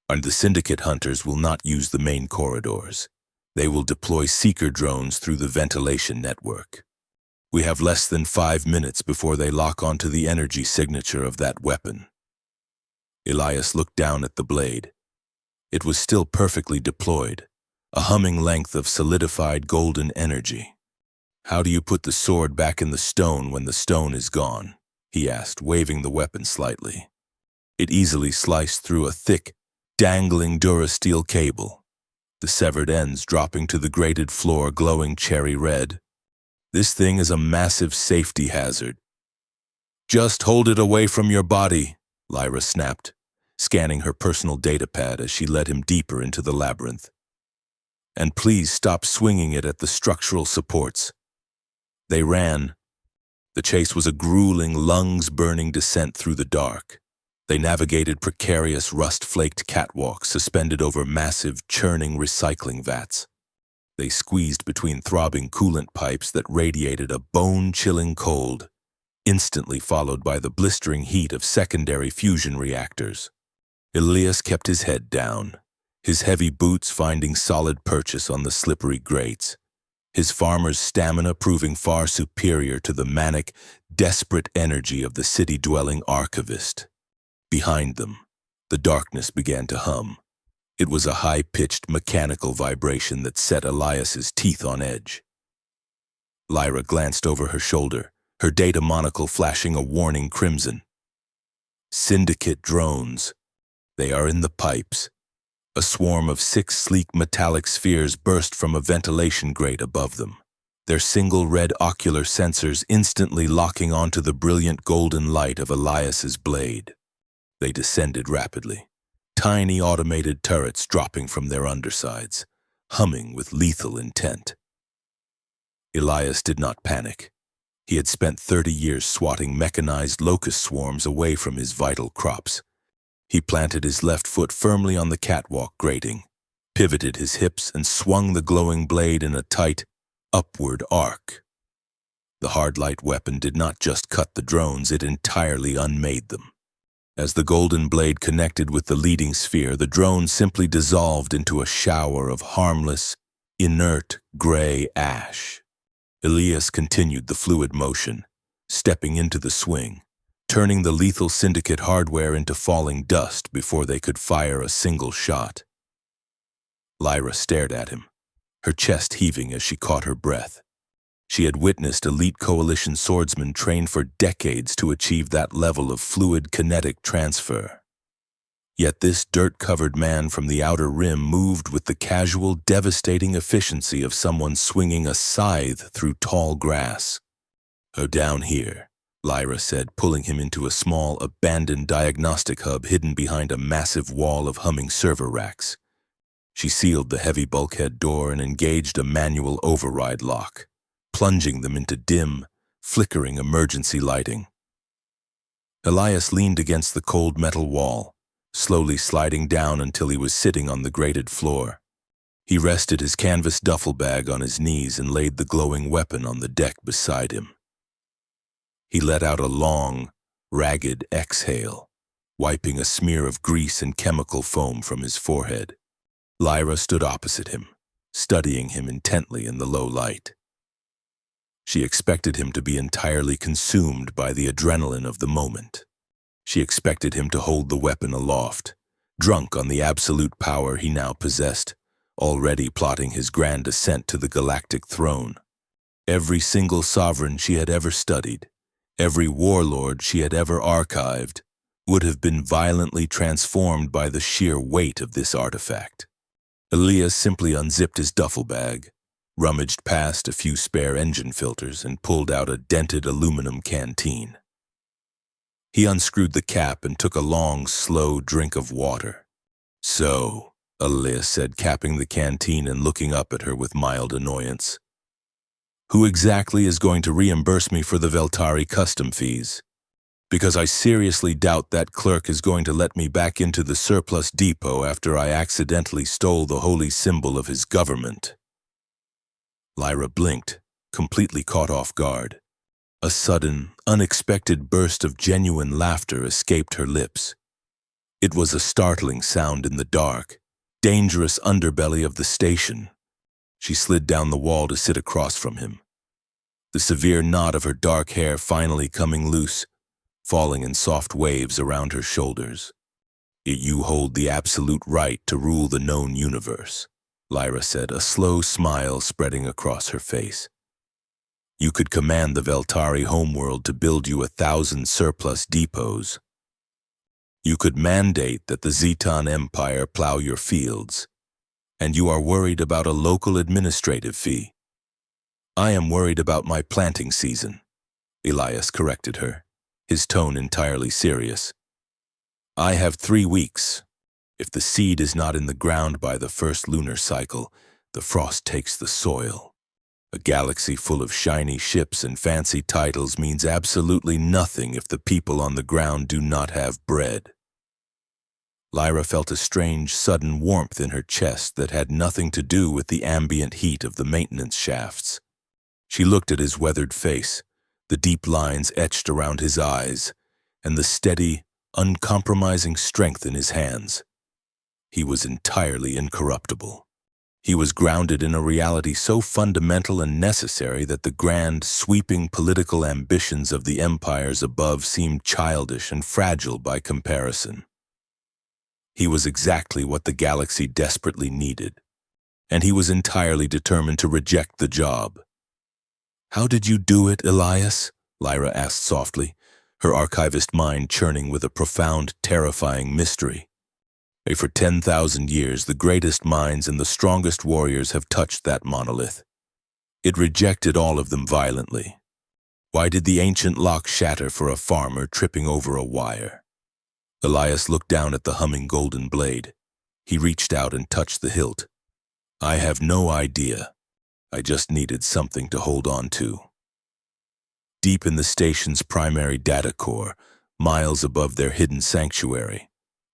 "And the Syndicate hunters will not use the main corridors. They will deploy seeker drones through the ventilation network. We have less than 5 minutes before they lock onto the energy signature of that weapon." Elias looked down at the blade. It was still perfectly deployed, a humming length of solidified golden energy. "How do you put the sword back in the stone when the stone is gone?" he asked, waving the weapon slightly. It easily sliced through a thick, dangling durasteel cable, the severed ends dropping to the grated floor glowing cherry red. "This thing is a massive safety hazard." "Just hold it away from your body," Lyra snapped, scanning her personal datapad as she led him deeper into the labyrinth. "And please stop swinging it at the structural supports." They ran. The chase was a grueling, lungs-burning descent through the dark. They navigated precarious, rust-flaked catwalks suspended over massive, churning recycling vats. They squeezed between throbbing coolant pipes that radiated a bone-chilling cold, instantly followed by the blistering heat of secondary fusion reactors. Elias kept his head down, his heavy boots finding solid purchase on the slippery grates, his farmer's stamina proving far superior to the manic, desperate energy of the city-dwelling archivist. Behind them, the darkness began to hum. It was a high-pitched mechanical vibration that set Elias's teeth on edge. Lyra glanced over her shoulder, her data monocle flashing a warning crimson. "Syndicate drones. They are in the pipes." A swarm of 6 sleek metallic spheres burst from a ventilation grate above them, their single red ocular sensors instantly locking onto the brilliant golden light of Elias's blade. They descended rapidly, tiny automated turrets dropping from their undersides, humming with lethal intent. Elias did not panic. He had spent 30 years swatting mechanized locust swarms away from his vital crops. He planted his left foot firmly on the catwalk grating, pivoted his hips, and swung the glowing blade in a tight, upward arc. The hard-light weapon did not just cut the drones, it entirely unmade them. As the golden blade connected with the leading sphere, the drone simply dissolved into a shower of harmless, inert, gray ash. Elias continued the fluid motion, stepping into the swing, turning the lethal Syndicate hardware into falling dust before they could fire a single shot. Lyra stared at him, her chest heaving as she caught her breath. She had witnessed elite coalition swordsmen train for decades to achieve that level of fluid kinetic transfer. Yet this dirt-covered man from the outer rim moved with the casual, devastating efficiency of someone swinging a scythe through tall grass. "Oh, down here," Lyra said, pulling him into a small, abandoned diagnostic hub hidden behind a massive wall of humming server racks. She sealed the heavy bulkhead door and engaged a manual override lock, plunging them into dim, flickering emergency lighting. Elias leaned against the cold metal wall, slowly sliding down until he was sitting on the grated floor. He rested his canvas duffel bag on his knees and laid the glowing weapon on the deck beside him. He let out a long, ragged exhale, wiping a smear of grease and chemical foam from his forehead. Lyra stood opposite him, studying him intently in the low light. She expected him to be entirely consumed by the adrenaline of the moment. She expected him to hold the weapon aloft, drunk on the absolute power he now possessed, already plotting his grand ascent to the galactic throne. Every single sovereign she had ever studied, every warlord she had ever archived, would have been violently transformed by the sheer weight of this artifact. Elias simply unzipped his duffel bag, rummaged past a few spare engine filters, and pulled out a dented aluminum canteen. He unscrewed the cap and took a long, slow drink of water. "So," Elias said, capping the canteen and looking up at her with mild annoyance, "who exactly is going to reimburse me for the Veltari custom fees? Because I seriously doubt that clerk is going to let me back into the surplus depot after I accidentally stole the holy symbol of his government." Lyra blinked, completely caught off guard. A sudden, unexpected burst of genuine laughter escaped her lips. It was a startling sound in the dark, dangerous underbelly of the station. She slid down the wall to sit across from him, the severe knot of her dark hair finally coming loose, falling in soft waves around her shoulders. "You hold the absolute right to rule the known universe," Lyra said, a slow smile spreading across her face. "You could command the Veltari homeworld to build you 1,000 surplus depots. You could mandate that the Zeton Empire plow your fields, and you are worried about a local administrative fee. I am worried about my planting season," Elias corrected her, his tone entirely serious. "I have 3 weeks. If the seed is not in the ground by the first lunar cycle, the frost takes the soil. A galaxy full of shiny ships and fancy titles means absolutely nothing if the people on the ground do not have bread." Lyra felt a strange, sudden warmth in her chest that had nothing to do with the ambient heat of the maintenance shafts. She looked at his weathered face, the deep lines etched around his eyes, and the steady, uncompromising strength in his hands. He was entirely incorruptible. He was grounded in a reality so fundamental and necessary that the grand, sweeping political ambitions of the empires above seemed childish and fragile by comparison. He was exactly what the galaxy desperately needed, and he was entirely determined to reject the job. "How did you do it, Elias?" Lyra asked softly, her archivist mind churning with a profound, terrifying mystery. "For 10,000 years, the greatest minds and the strongest warriors have touched that monolith. It rejected all of them violently. Why did the ancient lock shatter for a farmer tripping over a wire?" Elias looked down at the humming golden blade. He reached out and touched the hilt. "I have no idea. I just needed something to hold on to." Deep in the station's primary data core, miles above their hidden sanctuary,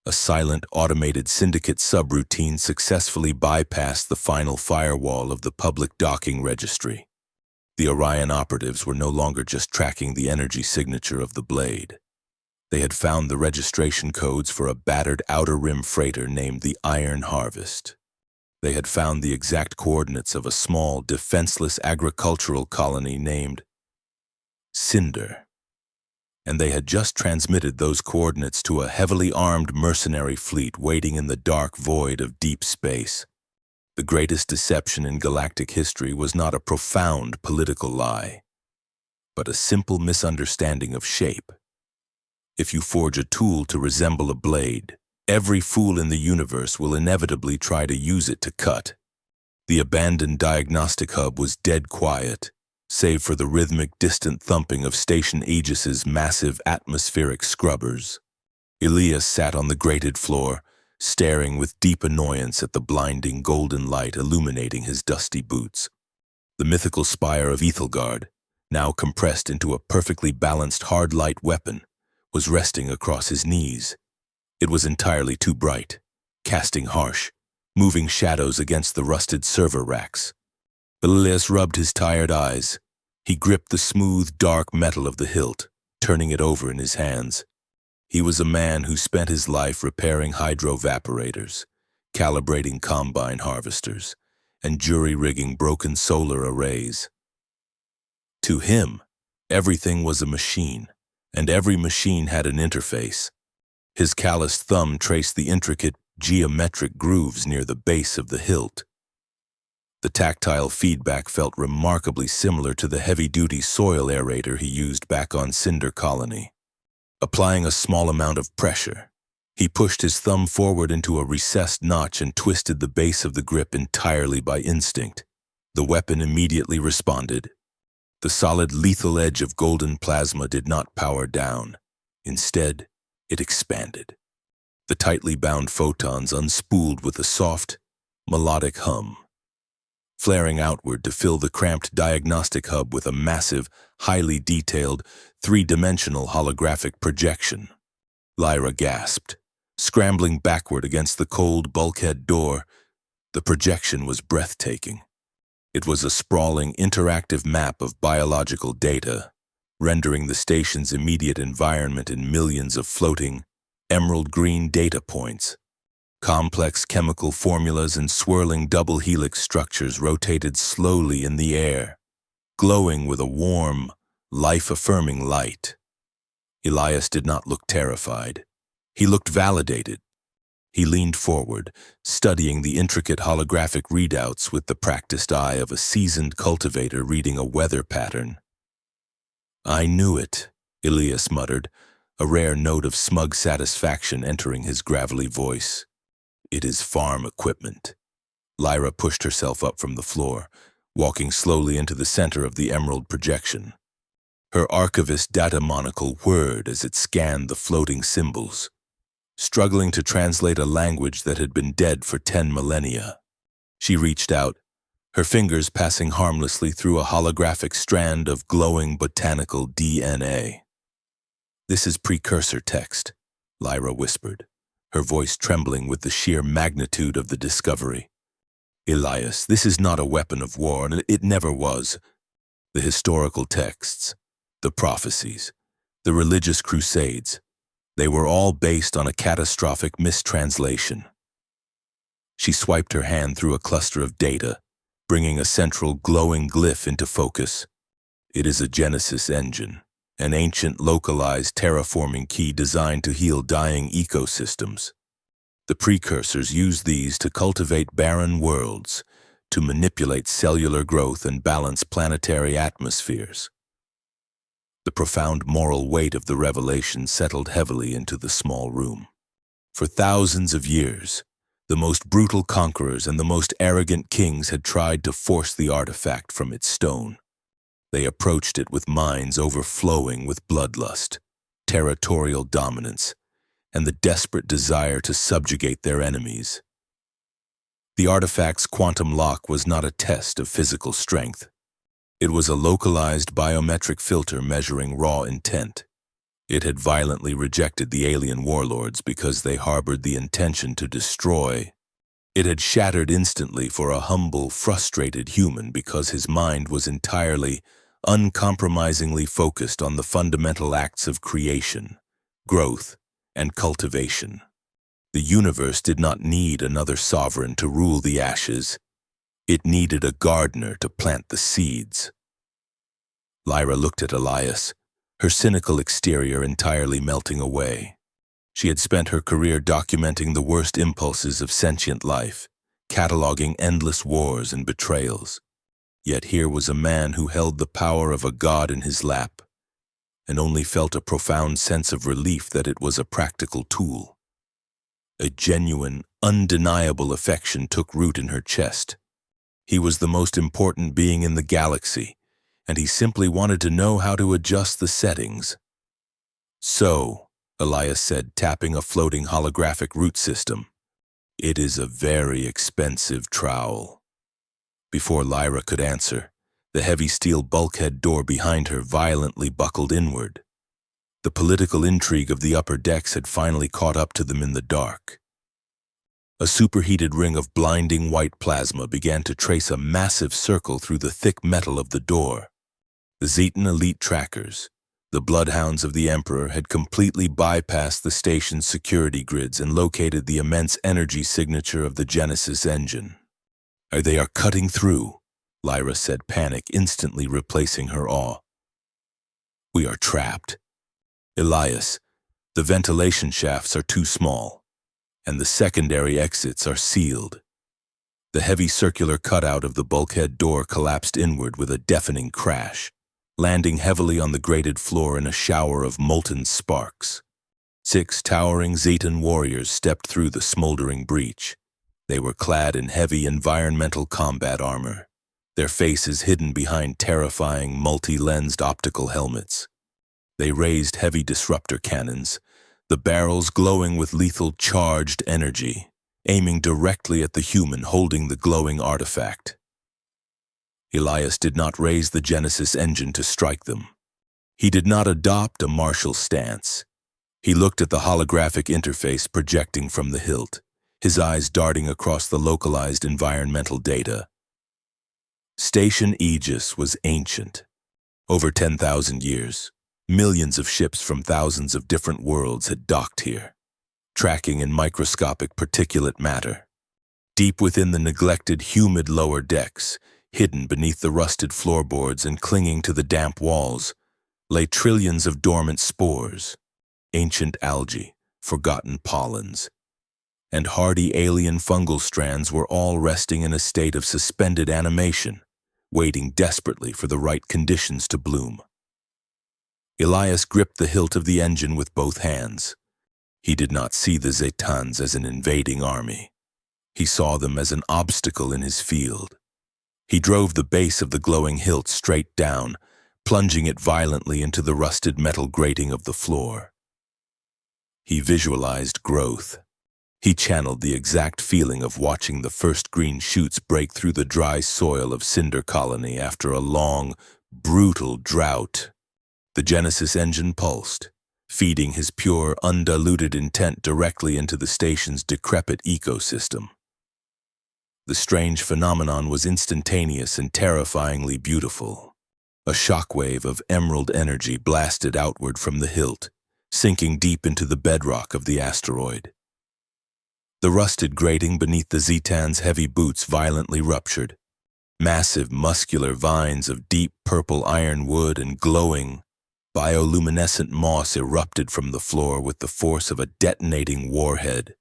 a silent, automated Syndicate subroutine successfully bypassed the final firewall of the public docking registry. The Orion operatives were no longer just tracking the energy signature of the blade. They had found the registration codes for a battered outer rim freighter named the Iron Harvest. They had found the exact coordinates of a small, defenseless agricultural colony named Cinder. And they had just transmitted those coordinates to a heavily armed mercenary fleet waiting in the dark void of deep space. The greatest deception in galactic history was not a profound political lie, but a simple misunderstanding of shape. If you forge a tool to resemble a blade, every fool in the universe will inevitably try to use it to cut. The abandoned diagnostic hub was dead quiet, save for the rhythmic, distant thumping of Station Aegis's massive atmospheric scrubbers. Elias sat on the grated floor, staring with deep annoyance at the blinding golden light illuminating his dusty boots. The mythical spire of Ethelgard, now compressed into a perfectly balanced hard light weapon, was resting across his knees. It was entirely too bright, casting harsh, moving shadows against the rusted server racks. But Elias rubbed his tired eyes. He gripped the smooth, dark metal of the hilt, turning it over in his hands. He was a man who spent his life repairing hydrovaporators, calibrating combine harvesters, and jury-rigging broken solar arrays. To him, everything was a machine, and every machine had an interface. His calloused thumb traced the intricate, geometric grooves near the base of the hilt. The tactile feedback felt remarkably similar to the heavy-duty soil aerator he used back on Cinder colony. Applying a small amount of pressure, he pushed his thumb forward into a recessed notch and twisted the base of the grip entirely by instinct. The weapon immediately responded. The solid, lethal edge of golden plasma did not power down. Instead, it expanded. The tightly bound photons unspooled with a soft, melodic hum, flaring outward to fill the cramped diagnostic hub with a massive, highly detailed, three-dimensional holographic projection. Lyra gasped, scrambling backward against the cold bulkhead door. The projection was breathtaking. It was a sprawling, interactive map of biological data, rendering the station's immediate environment in millions of floating, emerald-green data points. Complex chemical formulas and swirling double helix structures rotated slowly in the air, glowing with a warm, life-affirming light. Elias did not look terrified. He looked validated. He leaned forward, studying the intricate holographic readouts with the practiced eye of a seasoned cultivator reading a weather pattern. "I knew it," Elias muttered, a rare note of smug satisfaction entering his gravelly voice. "It is farm equipment." Lyra pushed herself up from the floor, walking slowly into the center of the emerald projection. Her archivist data monocle whirred as it scanned the floating symbols, struggling to translate a language that had been dead for 10 millennia. She reached out, her fingers passing harmlessly through a holographic strand of glowing botanical DNA. "This is precursor text," Lyra whispered, her voice trembling with the sheer magnitude of the discovery. "Elias, this is not a weapon of war, and it never was. The historical texts, the prophecies, the religious crusades, they were all based on a catastrophic mistranslation." She swiped her hand through a cluster of data, bringing a central glowing glyph into focus. "It is a Genesis engine, an ancient localized terraforming key designed to heal dying ecosystems. The precursors used these to cultivate barren worlds, to manipulate cellular growth and balance planetary atmospheres." The profound moral weight of the revelation settled heavily into the small room. For thousands of years, the most brutal conquerors and the most arrogant kings had tried to force the artifact from its stone. They approached it with minds overflowing with bloodlust, territorial dominance, and the desperate desire to subjugate their enemies. The artifact's quantum lock was not a test of physical strength. It was a localized biometric filter measuring raw intent. It had violently rejected the alien warlords because they harbored the intention to destroy. It had shattered instantly for a humble, frustrated human because his mind was entirely, uncompromisingly focused on the fundamental acts of creation, growth, and cultivation. The universe did not need another sovereign to rule the ashes. It needed a gardener to plant the seeds. Lyra looked at Elias, her cynical exterior entirely melting away. She had spent her career documenting the worst impulses of sentient life, cataloging endless wars and betrayals. Yet here was a man who held the power of a god in his lap, and only felt a profound sense of relief that it was a practical tool. A genuine, undeniable affection took root in her chest. He was the most important being in the galaxy, and he simply wanted to know how to adjust the settings. "So," Elias said, tapping a floating holographic root system, "it is a very expensive trowel." Before Lyra could answer, the heavy steel bulkhead door behind her violently buckled inward. The political intrigue of the upper decks had finally caught up to them in the dark. A superheated ring of blinding white plasma began to trace a massive circle through the thick metal of the door. The Zetan elite trackers, the bloodhounds of the Emperor, had completely bypassed the station's security grids and located the immense energy signature of the Genesis engine. "They are cutting through," Lyra said, panic instantly replacing her awe. "We are trapped. Elias, the ventilation shafts are too small, and the secondary exits are sealed." The heavy circular cutout of the bulkhead door collapsed inward with a deafening crash, landing heavily on the grated floor in a shower of molten sparks. 6 towering Zetan warriors stepped through the smoldering breach. They were clad in heavy environmental combat armor, their faces hidden behind terrifying multi-lensed optical helmets. They raised heavy disruptor cannons, the barrels glowing with lethal charged energy, aiming directly at the human holding the glowing artifact. Elias did not raise the Genesis engine to strike them. He did not adopt a martial stance. He looked at the holographic interface projecting from the hilt, his eyes darting across the localized environmental data. Station Aegis was ancient. Over 10,000 years, millions of ships from thousands of different worlds had docked here, tracking in microscopic particulate matter. Deep within the neglected, humid lower decks, hidden beneath the rusted floorboards and clinging to the damp walls, lay trillions of dormant spores, ancient algae, forgotten pollens, and hardy alien fungal strands were all resting in a state of suspended animation, waiting desperately for the right conditions to bloom. Elias gripped the hilt of the engine with both hands. He did not see the Zetans as an invading army. He saw them as an obstacle in his field. He drove the base of the glowing hilt straight down, plunging it violently into the rusted metal grating of the floor. He visualized growth. He channeled the exact feeling of watching the first green shoots break through the dry soil of Cinder colony after a long, brutal drought. The Genesis engine pulsed, feeding his pure, undiluted intent directly into the station's decrepit ecosystem. The strange phenomenon was instantaneous and terrifyingly beautiful. A shockwave of emerald energy blasted outward from the hilt, sinking deep into the bedrock of the asteroid. The rusted grating beneath the Zetan's heavy boots violently ruptured. Massive muscular vines of deep purple ironwood and glowing, bioluminescent moss erupted from the floor with the force of a detonating warhead.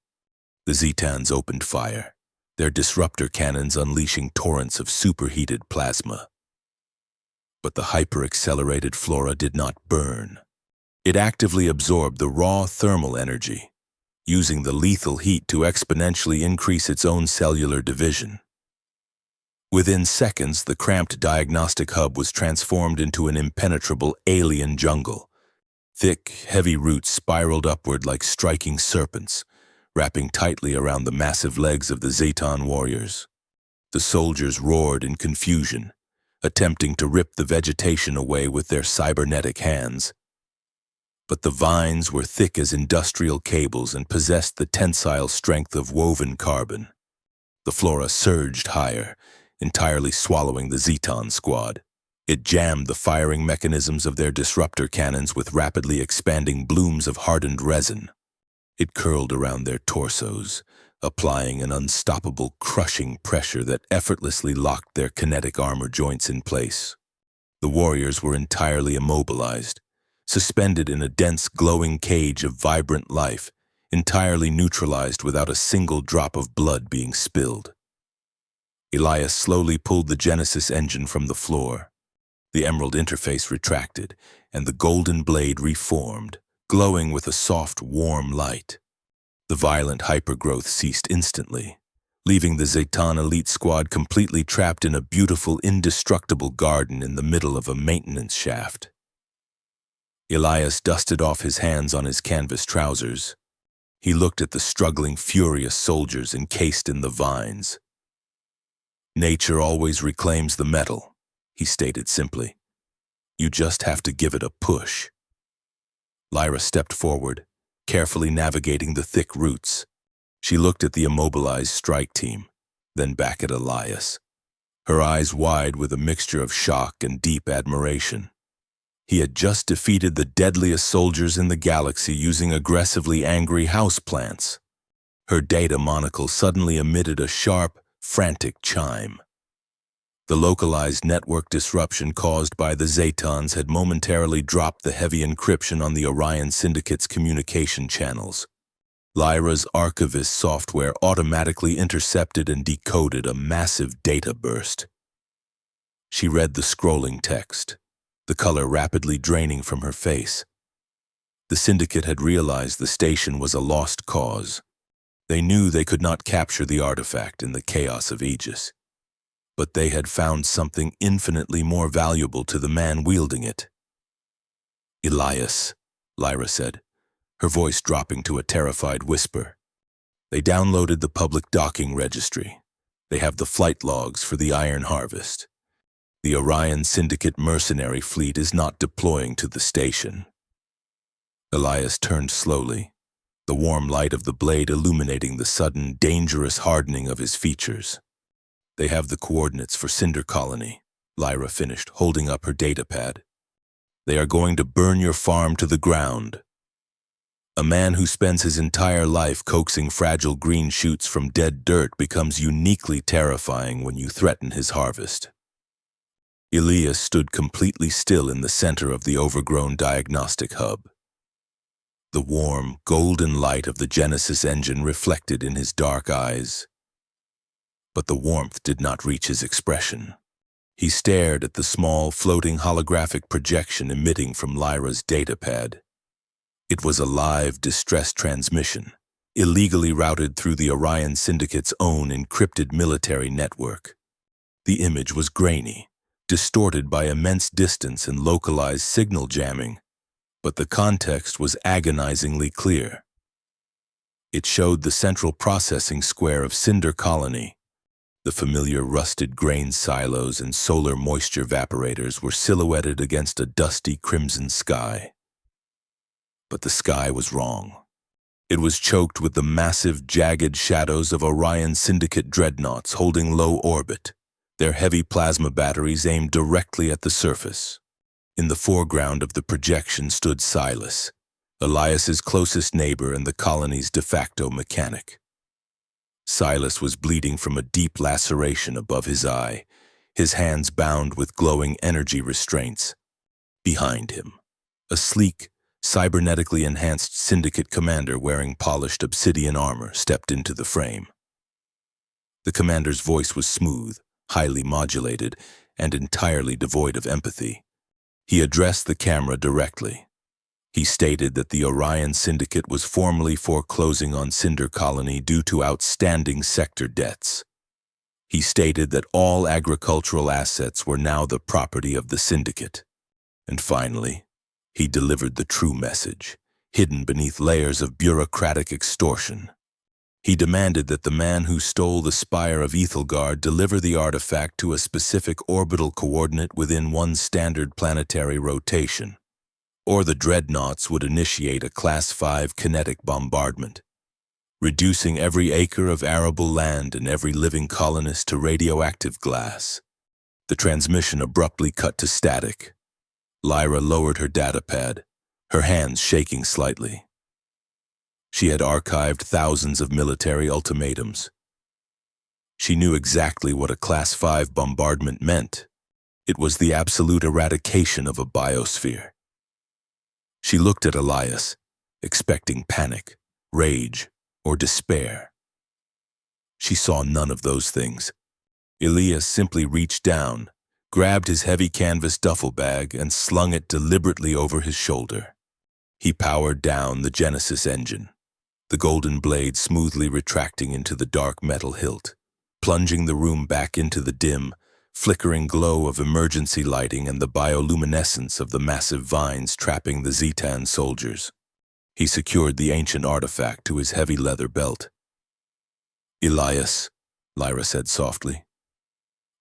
The Zetans opened fire, their disruptor cannons unleashing torrents of superheated plasma. But the hyper-accelerated flora did not burn. It actively absorbed the raw thermal energy, using the lethal heat to exponentially increase its own cellular division. Within seconds, the cramped diagnostic hub was transformed into an impenetrable alien jungle. Thick, heavy roots spiraled upward like striking serpents, wrapping tightly around the massive legs of the Zetan warriors. The soldiers roared in confusion, attempting to rip the vegetation away with their cybernetic hands. But the vines were thick as industrial cables and possessed the tensile strength of woven carbon. The flora surged higher, entirely swallowing the Zetan squad. It jammed the firing mechanisms of their disruptor cannons with rapidly expanding blooms of hardened resin. It curled around their torsos, applying an unstoppable crushing pressure that effortlessly locked their kinetic armor joints in place. The warriors were entirely immobilized, suspended in a dense glowing cage of vibrant life, entirely neutralized without a single drop of blood being spilled. Elias slowly pulled the Genesis engine from the floor. The emerald interface retracted, and the golden blade reformed, glowing with a soft, warm light. The violent hypergrowth ceased instantly, leaving the Zaytan elite squad completely trapped in a beautiful, indestructible garden in the middle of a maintenance shaft. Elias dusted off his hands on his canvas trousers. He looked at the struggling, furious soldiers encased in the vines. "Nature always reclaims the metal," he stated simply. "You just have to give it a push." Lyra stepped forward, carefully navigating the thick roots. She looked at the immobilized strike team, then back at Elias, her eyes wide with a mixture of shock and deep admiration. He had just defeated the deadliest soldiers in the galaxy using aggressively angry houseplants. Her data monocle suddenly emitted a sharp, frantic chime. The localized network disruption caused by the Zaytans had momentarily dropped the heavy encryption on the Orion Syndicate's communication channels. Lyra's archivist software automatically intercepted and decoded a massive data burst. She read the scrolling text, the color rapidly draining from her face. The Syndicate had realized the station was a lost cause. They knew they could not capture the artifact in the chaos of Aegis. But they had found something infinitely more valuable to the man wielding it. "Elias," Lyra said, her voice dropping to a terrified whisper. "They downloaded the public docking registry. They have the flight logs for the Iron Harvest. The Orion Syndicate mercenary fleet is not deploying to the station." Elias turned slowly, the warm light of the blade illuminating the sudden, dangerous hardening of his features. "They have the coordinates for Cinder Colony," Lyra finished, holding up her datapad. "They are going to burn your farm to the ground." A man who spends his entire life coaxing fragile green shoots from dead dirt becomes uniquely terrifying when you threaten his harvest. Elias stood completely still in the center of the overgrown diagnostic hub. The warm, golden light of the Genesis engine reflected in his dark eyes. But the warmth did not reach his expression. He stared at the small, floating holographic projection emitting from Lyra's datapad. It was a live, distress transmission, illegally routed through the Orion Syndicate's own encrypted military network. The image was grainy, distorted by immense distance and localized signal jamming, but the context was agonizingly clear. It showed the central processing square of Cinder Colony. The familiar rusted grain silos and solar moisture evaporators were silhouetted against a dusty crimson sky. But the sky was wrong. It was choked with the massive, jagged shadows of Orion Syndicate dreadnoughts holding low orbit, their heavy plasma batteries aimed directly at the surface. In the foreground of the projection stood Silas, Elias's closest neighbor and the colony's de facto mechanic. Silas was bleeding from a deep laceration above his eye, his hands bound with glowing energy restraints. Behind him, a sleek, cybernetically enhanced Syndicate commander wearing polished obsidian armor stepped into the frame. The commander's voice was smooth, highly modulated, and entirely devoid of empathy. He addressed the camera directly. He stated that the Orion Syndicate was formally foreclosing on Cinder Colony due to outstanding sector debts. He stated that all agricultural assets were now the property of the Syndicate. And finally, he delivered the true message, hidden beneath layers of bureaucratic extortion. He demanded that the man who stole the spire of Ethelgard deliver the artifact to a specific orbital coordinate within one standard planetary rotation, or the dreadnoughts would initiate a Class 5 kinetic bombardment, reducing every acre of arable land and every living colonist to radioactive glass. The transmission abruptly cut to static. Lyra lowered her datapad, her hands shaking slightly. She had archived thousands of military ultimatums. She knew exactly what a Class 5 bombardment meant. It was the absolute eradication of a biosphere. She looked at Elias, expecting panic, rage, or despair. She saw none of those things. Elias simply reached down, grabbed his heavy canvas duffel bag, and slung it deliberately over his shoulder. He powered down the Genesis engine, the golden blade smoothly retracting into the dark metal hilt, plunging the room back into the dim, flickering glow of emergency lighting and the bioluminescence of the massive vines trapping the Zetan soldiers. He secured the ancient artifact to his heavy leather belt. "Elias," Lyra said softly,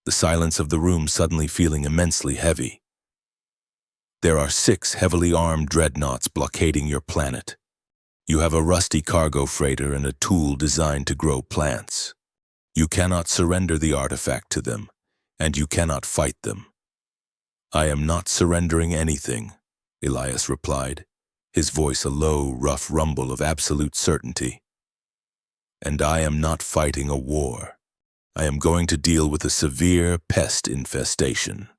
the silence of the room suddenly feeling immensely heavy. "There are 6 heavily armed dreadnoughts blockading your planet. You have a rusty cargo freighter and a tool designed to grow plants. You cannot surrender the artifact to them, and you cannot fight them." "I am not surrendering anything," Elias replied, his voice a low, rough rumble of absolute certainty. "And I am not fighting a war. I am going to deal with a severe pest infestation."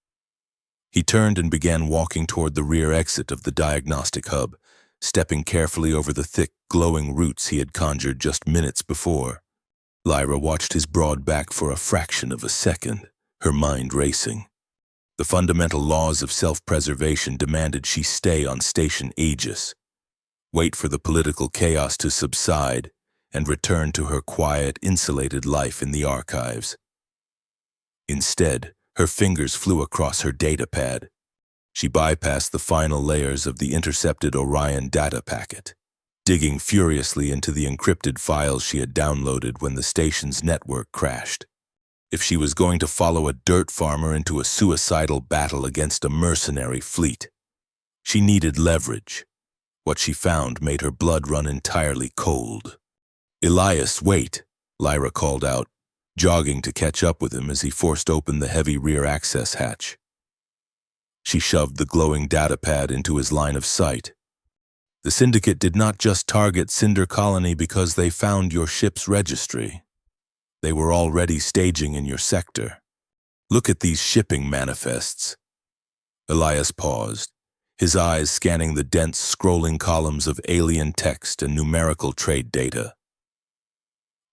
He turned and began walking toward the rear exit of the diagnostic hub, stepping carefully over the thick, glowing roots he had conjured just minutes before. Lyra watched his broad back for a fraction of a second, her mind racing. The fundamental laws of self-preservation demanded she stay on Station Aegis, wait for the political chaos to subside, and return to her quiet, insulated life in the archives. Instead, her fingers flew across her datapad. She bypassed the final layers of the intercepted Orion data packet, digging furiously into the encrypted files she had downloaded when the station's network crashed. If she was going to follow a dirt farmer into a suicidal battle against a mercenary fleet, she needed leverage. What she found made her blood run entirely cold. "Elias, wait," Lyra called out, jogging to catch up with him as he forced open the heavy rear access hatch. She shoved the glowing datapad into his line of sight. "The Syndicate did not just target Cinder Colony because they found your ship's registry. They were already staging in your sector. Look at these shipping manifests." Elias paused, his eyes scanning the dense, scrolling columns of alien text and numerical trade data.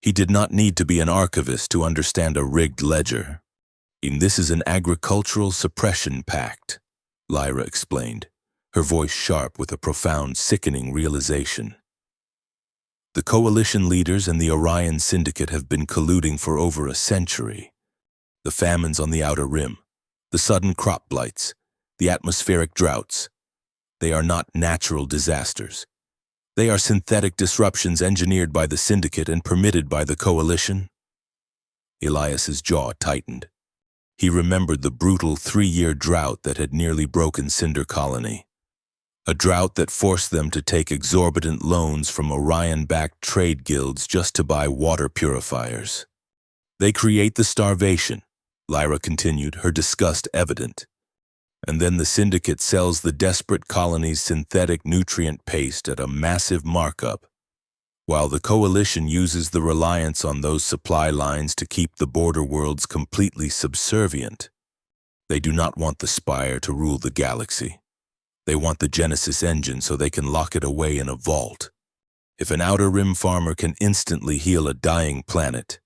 He did not need to be an archivist to understand a rigged ledger. "This is an agricultural suppression pact," Lyra explained, her voice sharp with a profound, sickening realization. "The coalition leaders and the Orion Syndicate have been colluding for over a century. The famines on the outer rim, the sudden crop blights, the atmospheric droughts, they are not natural disasters. They are synthetic disruptions engineered by the Syndicate and permitted by the coalition." Elias's jaw tightened. He remembered the brutal 3-year drought that had nearly broken Cinder Colony. A drought that forced them to take exorbitant loans from Orion-backed trade guilds just to buy water purifiers. "They create the starvation," Lyra continued, her disgust evident. "And then the Syndicate sells the desperate colony's synthetic nutrient paste at a massive markup, while the coalition uses the reliance on those supply lines to keep the border worlds completely subservient. They do not want the spire to rule the galaxy. They want the Genesis engine so they can lock it away in a vault. If an outer rim farmer can instantly heal a dying planet,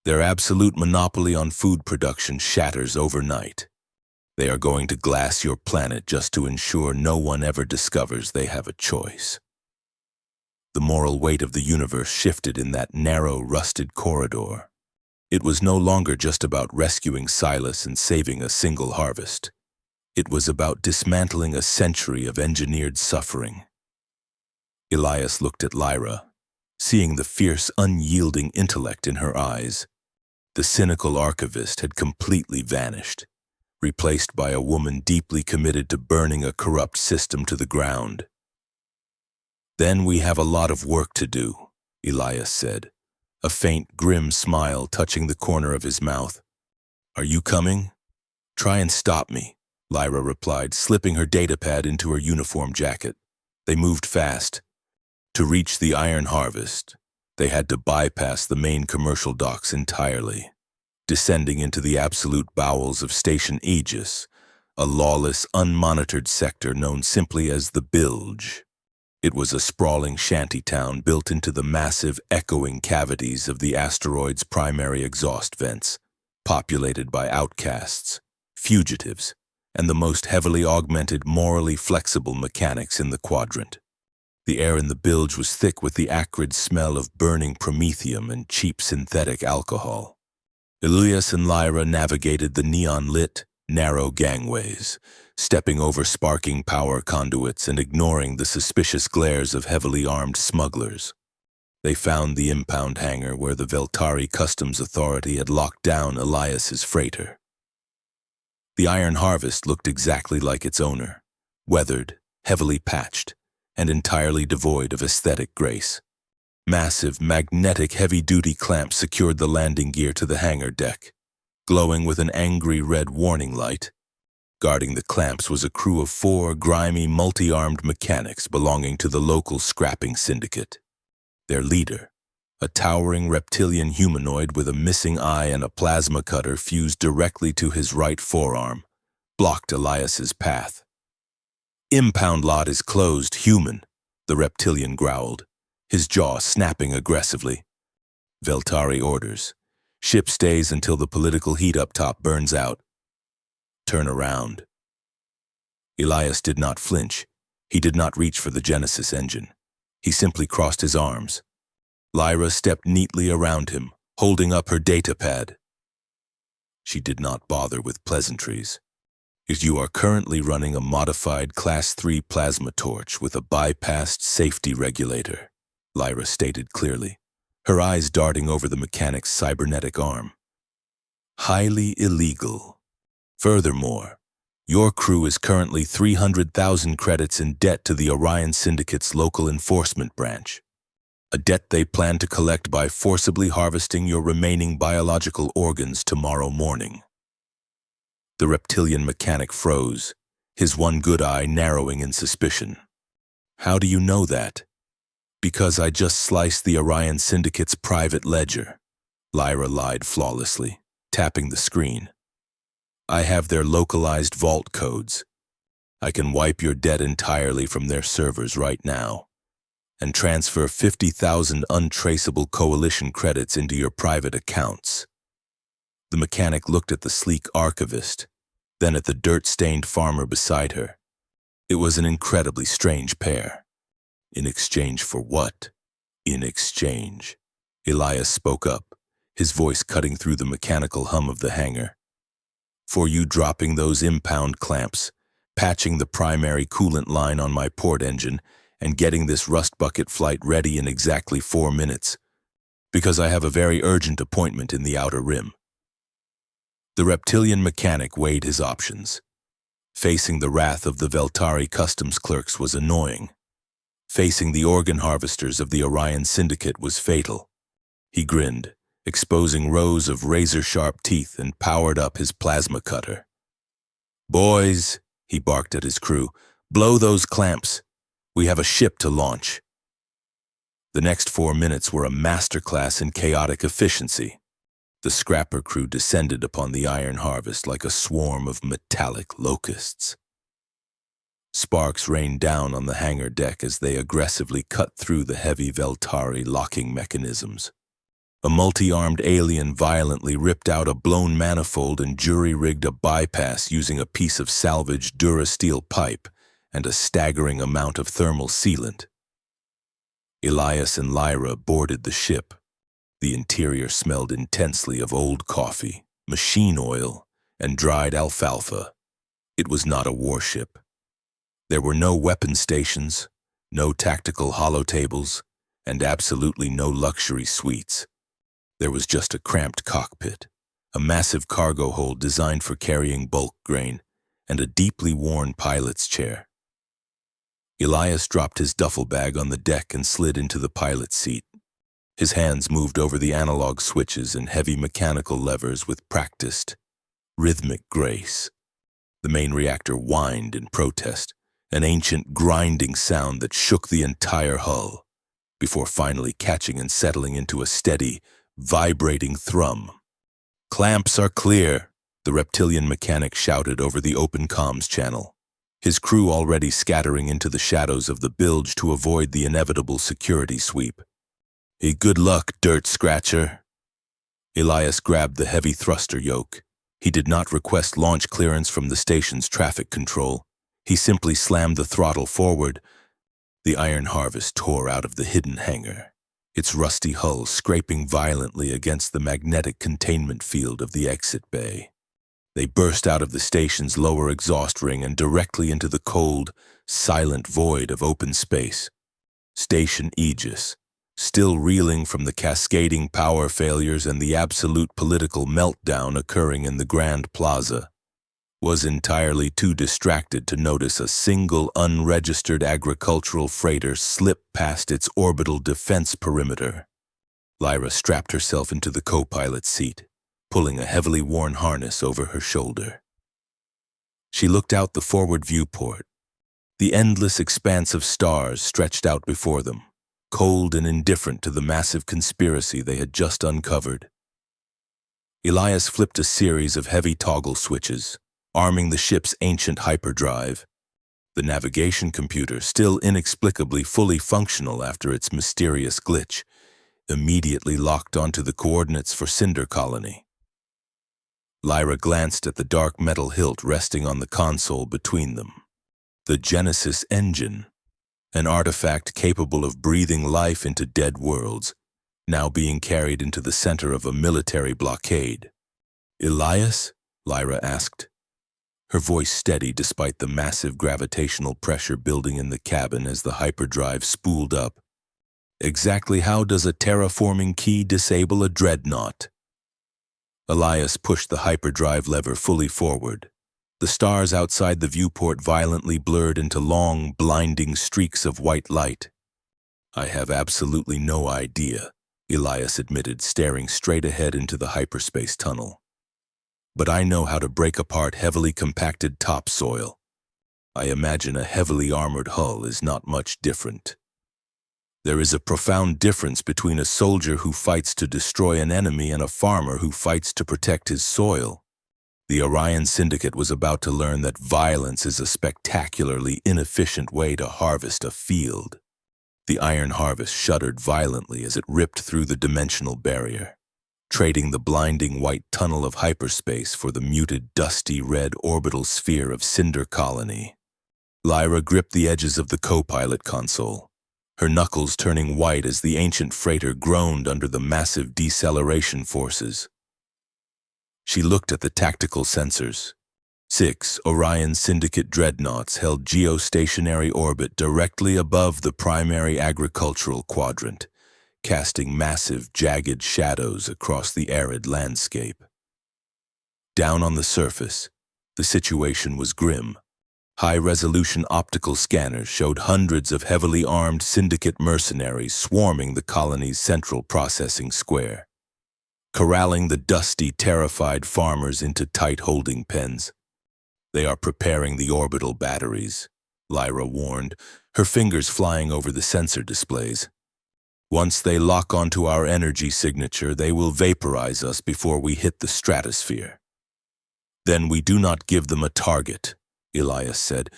their absolute monopoly on food production shatters overnight. They are going to glass your planet just to ensure no one ever discovers they have a choice." The moral weight of the universe shifted in that narrow, rusted corridor. It was no longer just about rescuing Silas and saving a single harvest. It was about dismantling a century of engineered suffering. Elias looked at Lyra, seeing the fierce, unyielding intellect in her eyes. The cynical archivist had completely vanished, replaced by a woman deeply committed to burning a corrupt system to the ground. "Then we have a lot of work to do," Elias said, a faint, grim smile touching the corner of his mouth. "Are you coming?" "Try and stop me," Lyra replied, slipping her datapad into her uniform jacket. They moved fast. To reach the Iron Harvest, they had to bypass the main commercial docks entirely, descending into the absolute bowels of Station Aegis, a lawless, unmonitored sector known simply as the Bilge. It was a sprawling shantytown built into the massive, echoing cavities of the asteroid's primary exhaust vents. populated by outcasts, fugitives, and the most heavily augmented, morally flexible mechanics in the quadrant. The air in the bilge was thick with the acrid smell of burning promethium and cheap synthetic alcohol. Elias and Lyra navigated the neon-lit, narrow gangways, stepping over sparking power conduits and ignoring the suspicious glares of heavily armed smugglers. They found the impound hangar where the Veltari Customs Authority had locked down Elias's freighter. The Iron Harvest looked exactly like its owner, weathered, heavily patched, and entirely devoid of aesthetic grace. Massive, magnetic, heavy-duty clamps secured the landing gear to the hangar deck, glowing with an angry red warning light. Guarding the clamps was a crew of 4 grimy, multi-armed mechanics belonging to the local scrapping syndicate. Their leader, a towering reptilian humanoid with a missing eye and a plasma cutter fused directly to his right forearm, blocked Elias's path. "Impound lot is closed, human," the reptilian growled, his jaw snapping aggressively. "Veltari orders. Ship stays until the political heat up top burns out. Turn around." Elias did not flinch. He did not reach for the Genesis engine. He simply crossed his arms. Lyra stepped neatly around him, holding up her datapad. She did not bother with pleasantries. "You are currently running a modified Class 3 plasma torch with a bypassed safety regulator," Lyra stated clearly, her eyes darting over the mechanic's cybernetic arm. "Highly illegal. Furthermore, your crew is currently 300,000 credits in debt to the Orion Syndicate's local enforcement branch, a debt they plan to collect by forcibly harvesting your remaining biological organs tomorrow morning." The reptilian mechanic froze, his one good eye narrowing in suspicion. "How do you know that?" "Because I just sliced the Orion Syndicate's private ledger," Lyra lied flawlessly, tapping the screen. "I have their localized vault codes. I can wipe your debt entirely from their servers right now and transfer 50,000 untraceable coalition credits into your private accounts." The mechanic looked at the sleek archivist, then at the dirt-stained farmer beside her. It was an incredibly strange pair. In exchange for what? In exchange. Elias spoke up, his voice cutting through the mechanical hum of the hangar. "For you dropping those impound clamps, patching the primary coolant line on my port engine, and getting this rust bucket flight ready in exactly 4 minutes, because I have a very urgent appointment in the Outer Rim." The reptilian mechanic weighed his options. Facing the wrath of the Veltari customs clerks was annoying. Facing the organ harvesters of the Orion Syndicate was fatal. He grinned, exposing rows of razor-sharp teeth, and powered up his plasma cutter. "Boys," he barked at his crew, "blow those clamps. We have a ship to launch." The next 4 minutes were a masterclass in chaotic efficiency. The scrapper crew descended upon the Iron Harvest like a swarm of metallic locusts. Sparks rained down on the hangar deck as they aggressively cut through the heavy Veltari locking mechanisms. A multi-armed alien violently ripped out a blown manifold and jury-rigged a bypass using a piece of salvaged Durasteel pipe and a staggering amount of thermal sealant. Elias and Lyra boarded the ship. The interior smelled intensely of old coffee, machine oil, and dried alfalfa. It was not a warship. There were no weapon stations, no tactical holotables, and absolutely no luxury suites. There was just a cramped cockpit, a massive cargo hold designed for carrying bulk grain, and a deeply worn pilot's chair. Elias dropped his duffel bag on the deck and slid into the pilot's seat. His hands moved over the analog switches and heavy mechanical levers with practiced, rhythmic grace. The main reactor whined in protest, an ancient grinding sound that shook the entire hull, before finally catching and settling into a steady, vibrating thrum. "Clamps are clear," the reptilian mechanic shouted over the open comms channel, his crew already scattering into the shadows of the bilge to avoid the inevitable security sweep. "Good luck, dirt scratcher." Elias grabbed the heavy thruster yoke. He did not request launch clearance from the station's traffic control. He simply slammed the throttle forward. The iron harvest tore out of the hidden hangar, its rusty hull scraping violently against the magnetic containment field of the exit bay. They burst out of the station's lower exhaust ring and directly into the cold, silent void of open space. Station Aegis, still reeling from the cascading power failures and the absolute political meltdown occurring in the Grand Plaza, was entirely too distracted to notice a single unregistered agricultural freighter slip past its orbital defense perimeter. Lyra strapped herself into the co-pilot's seat, pulling a heavily worn harness over her shoulder. She looked out the forward viewport. The endless expanse of stars stretched out before them, cold and indifferent to the massive conspiracy they had just uncovered. Elias flipped a series of heavy toggle switches, arming the ship's ancient hyperdrive. The navigation computer, still inexplicably fully functional after its mysterious glitch, immediately locked onto the coordinates for Cinder colony. Lyra glanced at the dark metal hilt resting on the console between them. The Genesis engine, an artifact capable of breathing life into dead worlds, now being carried into the center of a military blockade. "Elias?" Lyra asked, her voice steady despite the massive gravitational pressure building in the cabin as the hyperdrive spooled up. "Exactly how does a terraforming key disable a dreadnought?" Elias pushed the hyperdrive lever fully forward. The stars outside the viewport violently blurred into long, blinding streaks of white light. "I have absolutely no idea," Elias admitted, staring straight ahead into the hyperspace tunnel. "But I know how to break apart heavily compacted topsoil. I imagine a heavily armored hull is not much different. There is a profound difference between a soldier who fights to destroy an enemy and a farmer who fights to protect his soil." The Orion Syndicate was about to learn that violence is a spectacularly inefficient way to harvest a field. The iron harvest shuddered violently as it ripped through the dimensional barrier, trading the blinding white tunnel of hyperspace for the muted, dusty red orbital sphere of Cinder colony. Lyra gripped the edges of the co-pilot console, her knuckles turning white as the ancient freighter groaned under the massive deceleration forces. She looked at the tactical sensors. 6 Orion Syndicate dreadnoughts held geostationary orbit directly above the primary agricultural quadrant, casting massive, jagged shadows across the arid landscape. Down on the surface, the situation was grim. High-resolution optical scanners showed hundreds of heavily armed Syndicate mercenaries swarming the colony's central processing square, corralling the dusty, terrified farmers into tight holding pens. "They are preparing the orbital batteries," Lyra warned, her fingers flying over the sensor displays. "Once they lock onto our energy signature, they will vaporize us before we hit the stratosphere. Then we do not give them a target," Elias said.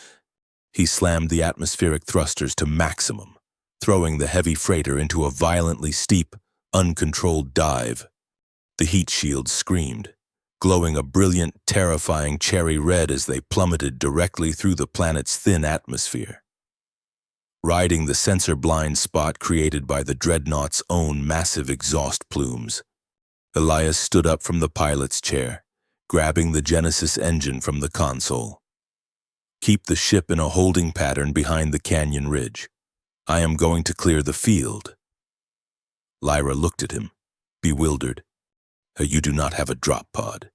He slammed the atmospheric thrusters to maximum, throwing the heavy freighter into a violently steep, uncontrolled dive. The heat shields screamed, glowing a brilliant, terrifying cherry red as they plummeted directly through the planet's thin atmosphere. Riding the sensor blind spot created by the dreadnought's own massive exhaust plumes, Elias stood up from the pilot's chair, grabbing the Genesis engine from the console. "Keep the ship in a holding pattern behind the canyon ridge. I am going to clear the field." Lyra looked at him, bewildered. "You do not have a drop pod.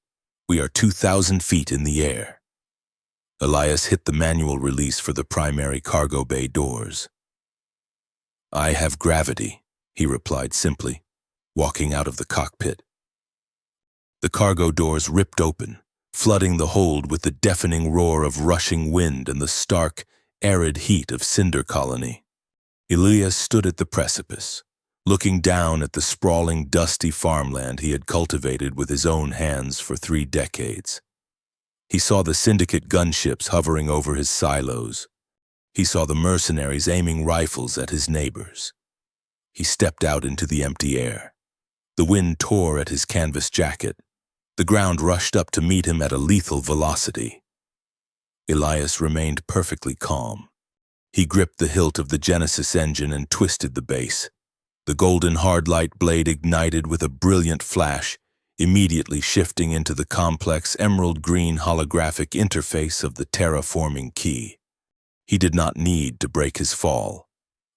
We are 2,000 feet in the air." Elias hit the manual release for the primary cargo bay doors. "I have gravity," he replied simply, walking out of the cockpit. The cargo doors ripped open, flooding the hold with the deafening roar of rushing wind and the stark, arid heat of Cinder colony. Elias stood at the precipice, looking down at the sprawling, dusty farmland he had cultivated with his own hands for 3 decades. He saw the Syndicate gunships hovering over his silos. He saw the mercenaries aiming rifles at his neighbors. He stepped out into the empty air, The wind tore at his canvas jacket. The ground rushed up to meet him at a lethal velocity. Elias remained perfectly calm. He gripped the hilt of the Genesis engine and twisted the base. The golden hardlight blade ignited with a brilliant flash, immediately shifting into the complex emerald-green holographic interface of the terraforming key. He did not need to break his fall.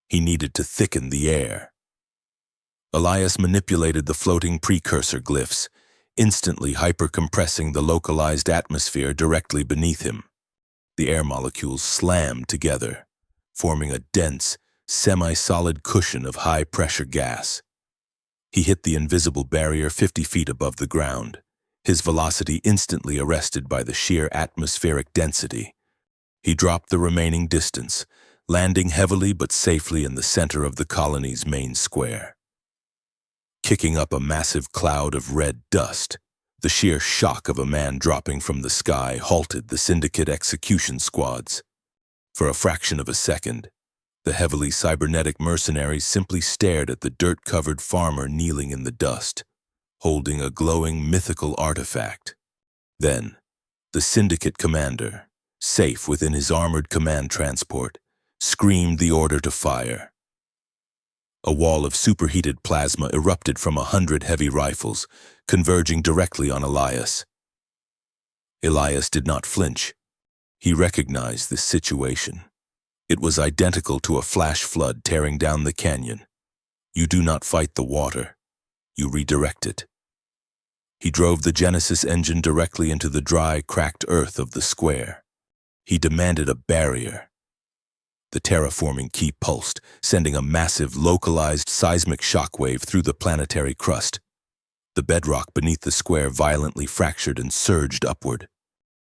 He needed to thicken the air. Elias manipulated the floating precursor glyphs, instantly hyper-compressing the localized atmosphere directly beneath him. The air molecules slammed together, forming a dense, semi-solid cushion of high-pressure gas. He hit the invisible barrier 50 feet above the ground, his velocity instantly arrested by the sheer atmospheric density. He dropped the remaining distance, landing heavily but safely in the center of the colony's main square. Kicking up a massive cloud of red dust, the sheer shock of a man dropping from the sky halted the Syndicate execution squads. For a fraction of a second, the heavily cybernetic mercenaries simply stared at the dirt-covered farmer kneeling in the dust, holding a glowing mythical artifact. Then, the Syndicate commander, safe within his armored command transport, screamed the order to fire. A wall of superheated plasma erupted from 100 heavy rifles, converging directly on Elias. Elias did not flinch. He recognized this situation. It was identical to a flash flood tearing down the canyon. You do not fight the water. You redirect it. He drove the Genesis engine directly into the dry, cracked earth of the square. He demanded a barrier. The terraforming key pulsed, sending a massive, localized seismic shockwave through the planetary crust. The bedrock beneath the square violently fractured and surged upward.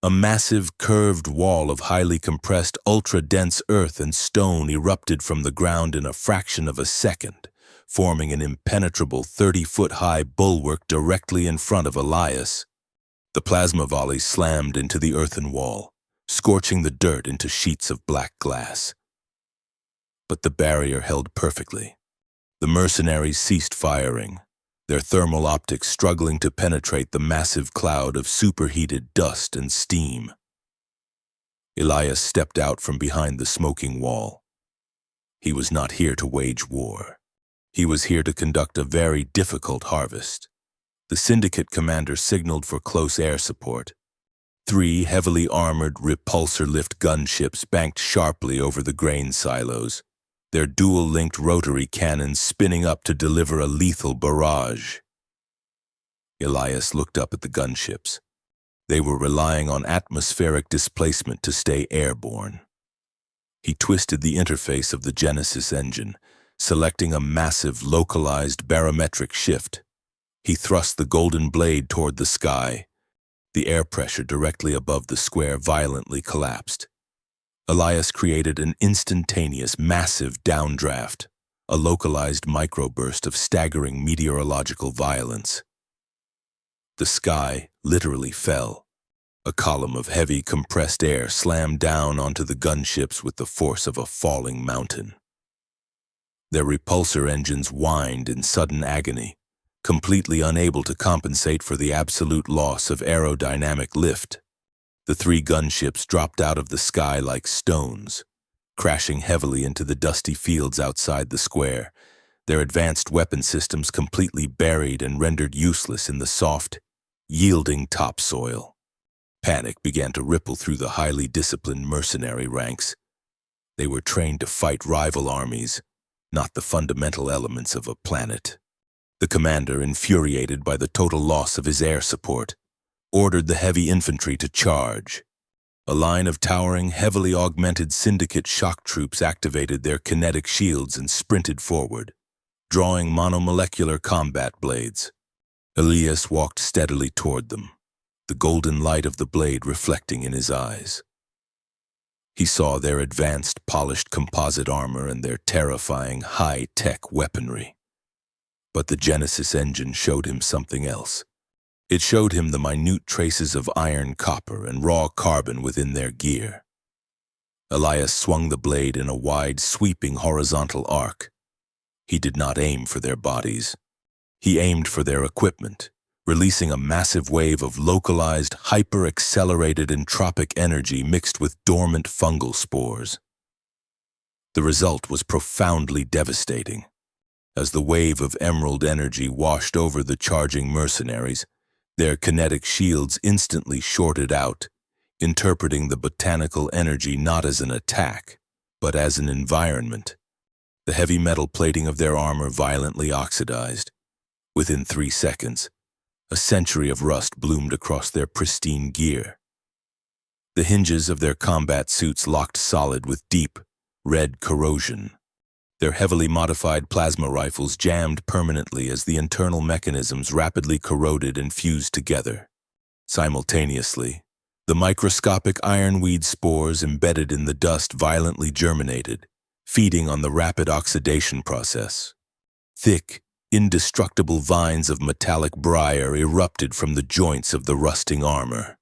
A massive, curved wall of highly compressed, ultra-dense earth and stone erupted from the ground in a fraction of a second, forming an impenetrable 30-foot-high bulwark directly in front of Elias. The plasma volley slammed into the earthen wall, scorching the dirt into sheets of black glass. But the barrier held perfectly. The mercenaries ceased firing, their thermal optics struggling to penetrate the massive cloud of superheated dust and steam. Elias stepped out from behind the smoking wall. He was not here to wage war. He was here to conduct a very difficult harvest. The Syndicate commander signaled for close air support. 3 heavily armored repulsor-lift gunships banked sharply over the grain silos, their dual-linked rotary cannons spinning up to deliver a lethal barrage. Elias looked up at the gunships. They were relying on atmospheric displacement to stay airborne. He twisted the interface of the Genesis engine, selecting a massive, localized barometric shift. He thrust the golden blade toward the sky. The air pressure directly above the square violently collapsed. Elias created an instantaneous, massive downdraft, a localized microburst of staggering meteorological violence. The sky literally fell. A column of heavy, compressed air slammed down onto the gunships with the force of a falling mountain. Their repulsor engines whined in sudden agony, completely unable to compensate for the absolute loss of aerodynamic lift. The 3 gunships dropped out of the sky like stones, crashing heavily into the dusty fields outside the square, their advanced weapon systems completely buried and rendered useless in the soft, yielding topsoil. Panic began to ripple through the highly disciplined mercenary ranks. They were trained to fight rival armies, not the fundamental elements of a planet. The commander, infuriated by the total loss of his air support, ordered the heavy infantry to charge. A line of towering, heavily augmented Syndicate shock troops activated their kinetic shields and sprinted forward, drawing monomolecular combat blades. Elias walked steadily toward them, the golden light of the blade reflecting in his eyes. He saw their advanced, polished composite armor and their terrifying, high-tech weaponry. But the Genesis engine showed him something else. It showed him the minute traces of iron, copper, and raw carbon within their gear. Elias swung the blade in a wide, sweeping horizontal arc. He did not aim for their bodies. He aimed for their equipment, releasing a massive wave of localized, hyper-accelerated entropic energy mixed with dormant fungal spores. The result was profoundly devastating. As the wave of emerald energy washed over the charging mercenaries, their kinetic shields instantly shorted out, interpreting the botanical energy not as an attack, but as an environment. The heavy metal plating of their armor violently oxidized. Within 3 seconds, a century of rust bloomed across their pristine gear. The hinges of their combat suits locked solid with deep, red corrosion. Their heavily modified plasma rifles jammed permanently as the internal mechanisms rapidly corroded and fused together. Simultaneously, the microscopic ironweed spores embedded in the dust violently germinated, feeding on the rapid oxidation process. Thick, indestructible vines of metallic briar erupted from the joints of the rusting armor,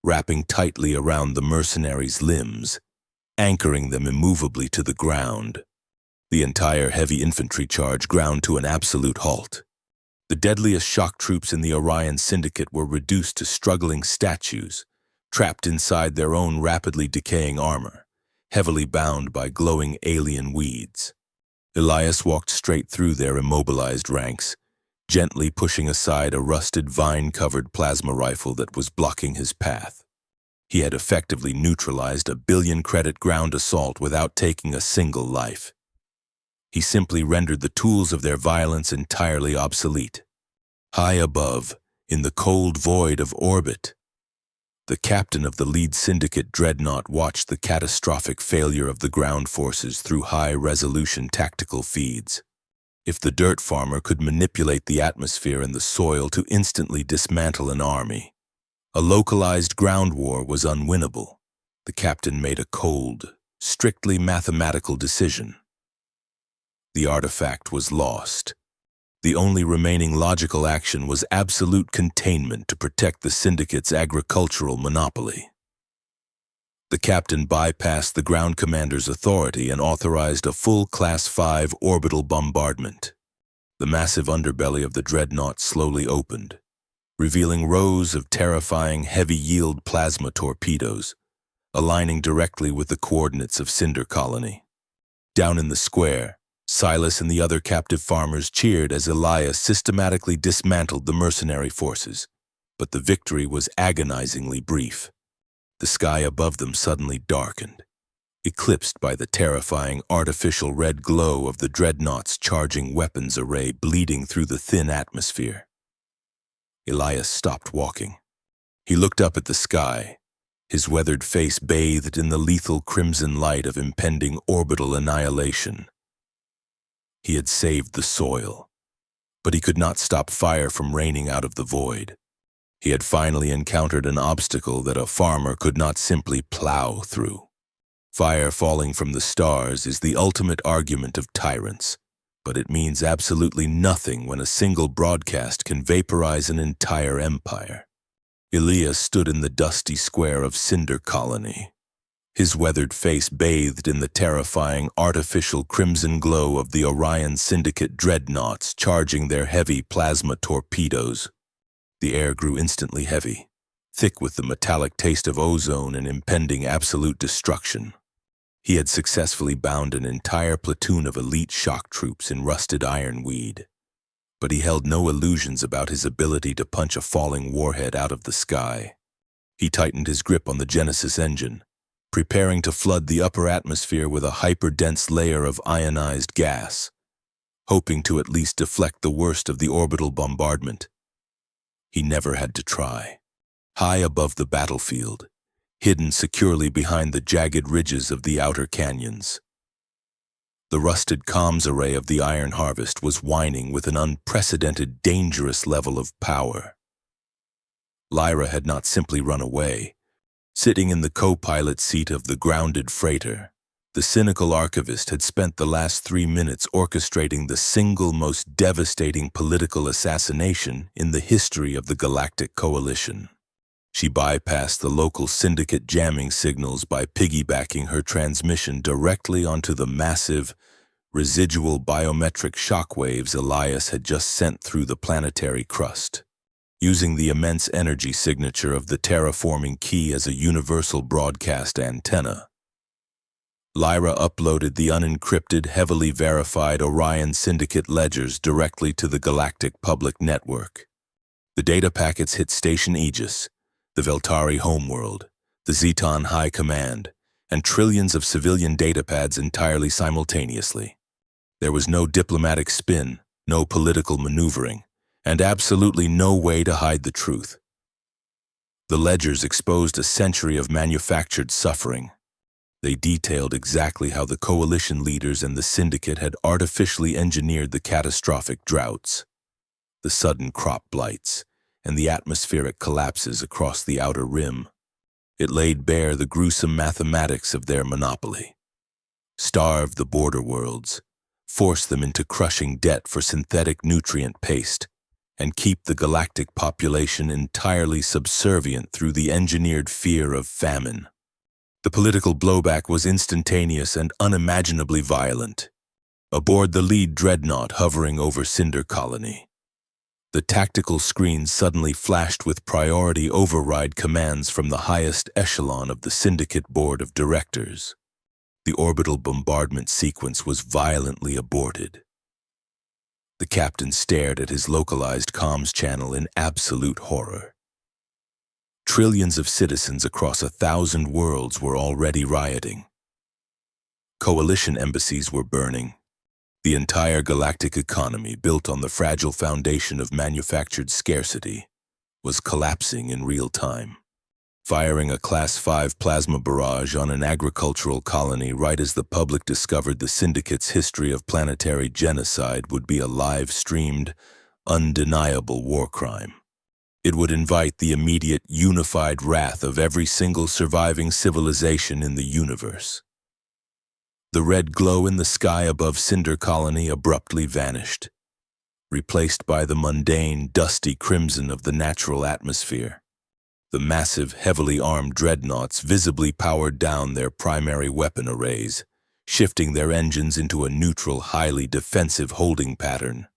wrapping tightly around the mercenaries' limbs, anchoring them immovably to the ground. The entire heavy infantry charge ground to an absolute halt. The deadliest shock troops in the Orion Syndicate were reduced to struggling statues, trapped inside their own rapidly decaying armor, heavily bound by glowing alien weeds. Elias walked straight through their immobilized ranks, gently pushing aside a rusted vine-covered plasma rifle that was blocking his path. He had effectively neutralized a 1 billion-credit ground assault without taking a single life. He simply rendered the tools of their violence entirely obsolete. High above, in the cold void of orbit, the captain of the lead Syndicate dreadnought watched the catastrophic failure of the ground forces through high-resolution tactical feeds. If the dirt farmer could manipulate the atmosphere and the soil to instantly dismantle an army, a localized ground war was unwinnable. The captain made a cold, strictly mathematical decision. The artifact was lost. The only remaining logical action was absolute containment to protect the Syndicate's agricultural monopoly. The captain bypassed the ground commander's authority and authorized a full Class 5 orbital bombardment. The massive underbelly of the dreadnought slowly opened, revealing rows of terrifying heavy-yield plasma torpedoes, aligning directly with the coordinates of Cinder Colony. Down in the square, Silas and the other captive farmers cheered as Elias systematically dismantled the mercenary forces, but the victory was agonizingly brief. The sky above them suddenly darkened, eclipsed by the terrifying artificial red glow of the dreadnought's charging weapons array bleeding through the thin atmosphere. Elias stopped walking. He looked up at the sky, his weathered face bathed in the lethal crimson light of impending orbital annihilation. He had saved the soil, but he could not stop fire from raining out of the void. He had finally encountered an obstacle that a farmer could not simply plow through. Fire falling from the stars is the ultimate argument of tyrants, but it means absolutely nothing when a single broadcast can vaporize an entire empire. Elias stood in the dusty square of Cinder Colony, his weathered face bathed in the terrifying artificial crimson glow of the Orion Syndicate dreadnoughts charging their heavy plasma torpedoes. The air grew instantly heavy, thick with the metallic taste of ozone and impending absolute destruction. He had successfully bound an entire platoon of elite shock troops in rusted ironweed, but he held no illusions about his ability to punch a falling warhead out of the sky. He tightened his grip on the Genesis engine, preparing to flood the upper atmosphere with a hyper-dense layer of ionized gas, hoping to at least deflect the worst of the orbital bombardment. He never had to try. High above the battlefield, hidden securely behind the jagged ridges of the outer canyons, the rusted comms array of the Iron Harvest was whining with an unprecedented, dangerous level of power. Lyra had not simply run away. Sitting in the co-pilot seat of the grounded freighter, the cynical archivist had spent the last 3 minutes orchestrating the single most devastating political assassination in the history of the Galactic Coalition. She bypassed the local Syndicate jamming signals by piggybacking her transmission directly onto the massive, residual biometric shockwaves Elias had just sent through the planetary crust. Using the immense energy signature of the terraforming key as a universal broadcast antenna, Lyra uploaded the unencrypted, heavily verified Orion Syndicate ledgers directly to the galactic public network. The data packets hit Station Aegis, the Veltari homeworld, the Zeton High Command, and trillions of civilian datapads entirely simultaneously. There was no diplomatic spin, no political maneuvering, and absolutely no way to hide the truth. The ledgers exposed a century of manufactured suffering. They detailed exactly how the coalition leaders and the Syndicate had artificially engineered the catastrophic droughts, the sudden crop blights, and the atmospheric collapses across the outer rim. It laid bare the gruesome mathematics of their monopoly. Starve the border worlds, force them into crushing debt for synthetic nutrient paste, and keep the galactic population entirely subservient through the engineered fear of famine. The political blowback was instantaneous and unimaginably violent. Aboard the lead dreadnought hovering over Cinder Colony, the tactical screen suddenly flashed with priority override commands from the highest echelon of the Syndicate Board of Directors. The orbital bombardment sequence was violently aborted. The captain stared at his localized comms channel in absolute horror. Trillions of citizens across 1,000 worlds were already rioting. Coalition embassies were burning. The entire galactic economy, built on the fragile foundation of manufactured scarcity, was collapsing in real time. Firing a Class 5 plasma barrage on an agricultural colony right as the public discovered the Syndicate's history of planetary genocide would be a live-streamed, undeniable war crime. It would invite the immediate, unified wrath of every single surviving civilization in the universe. The red glow in the sky above Cinder Colony abruptly vanished, replaced by the mundane, dusty crimson of the natural atmosphere. The massive, heavily armed dreadnoughts visibly powered down their primary weapon arrays, shifting their engines into a neutral, highly defensive holding pattern.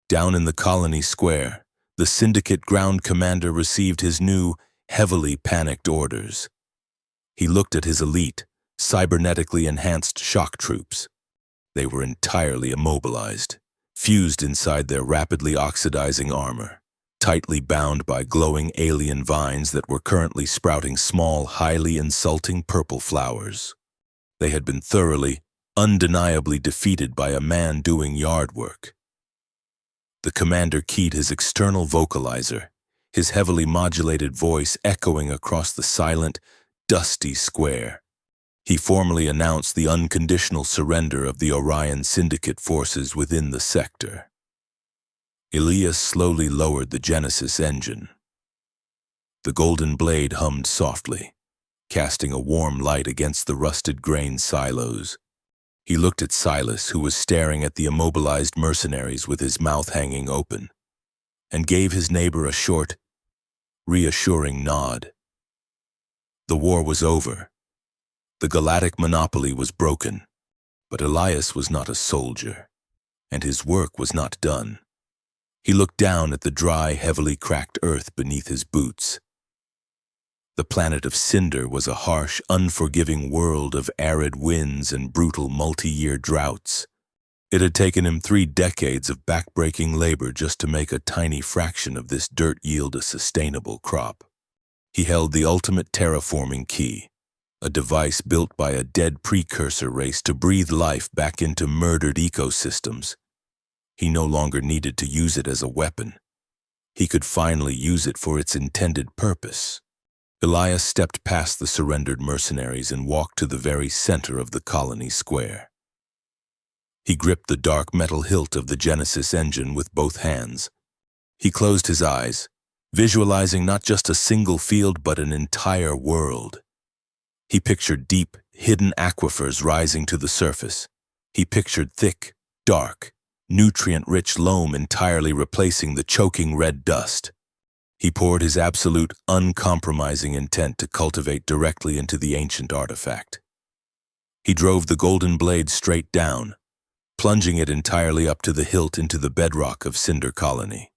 Down in the colony square, the Syndicate ground commander received his new, heavily panicked orders. He looked at his elite, cybernetically enhanced shock troops. They were entirely immobilized, fused inside their rapidly oxidizing armor, tightly bound by glowing alien vines that were currently sprouting small, highly insulting purple flowers. They had been thoroughly, undeniably defeated by a man doing yard work. The commander keyed his external vocalizer, his heavily modulated voice echoing across the silent, dusty square. He formally announced the unconditional surrender of the Orion Syndicate forces within the sector. Elias slowly lowered the Genesis engine. The golden blade hummed softly, casting a warm light against the rusted grain silos. He looked at Silas, who was staring at the immobilized mercenaries with his mouth hanging open, and gave his neighbor a short, reassuring nod. The war was over. The galactic monopoly was broken, but Elias was not a soldier, and his work was not done. He looked down at the dry, heavily cracked earth beneath his boots. The planet of Cinder was a harsh, unforgiving world of arid winds and brutal multi-year droughts. It had taken him 3 decades of backbreaking labor just to make a tiny fraction of this dirt yield a sustainable crop. He held the ultimate terraforming key, a device built by a dead precursor race to breathe life back into murdered ecosystems. He no longer needed to use it as a weapon. He could finally use it for its intended purpose. Elias stepped past the surrendered mercenaries and walked to the very center of the colony square. He gripped the dark metal hilt of the Genesis engine with both hands. He closed his eyes, visualizing not just a single field but an entire world. He pictured deep, hidden aquifers rising to the surface. He pictured thick, dark, nutrient-rich loam entirely replacing the choking red dust. He poured his absolute, uncompromising intent to cultivate directly into the ancient artifact. He drove the golden blade straight down, plunging it entirely up to the hilt into the bedrock of Cinder colony.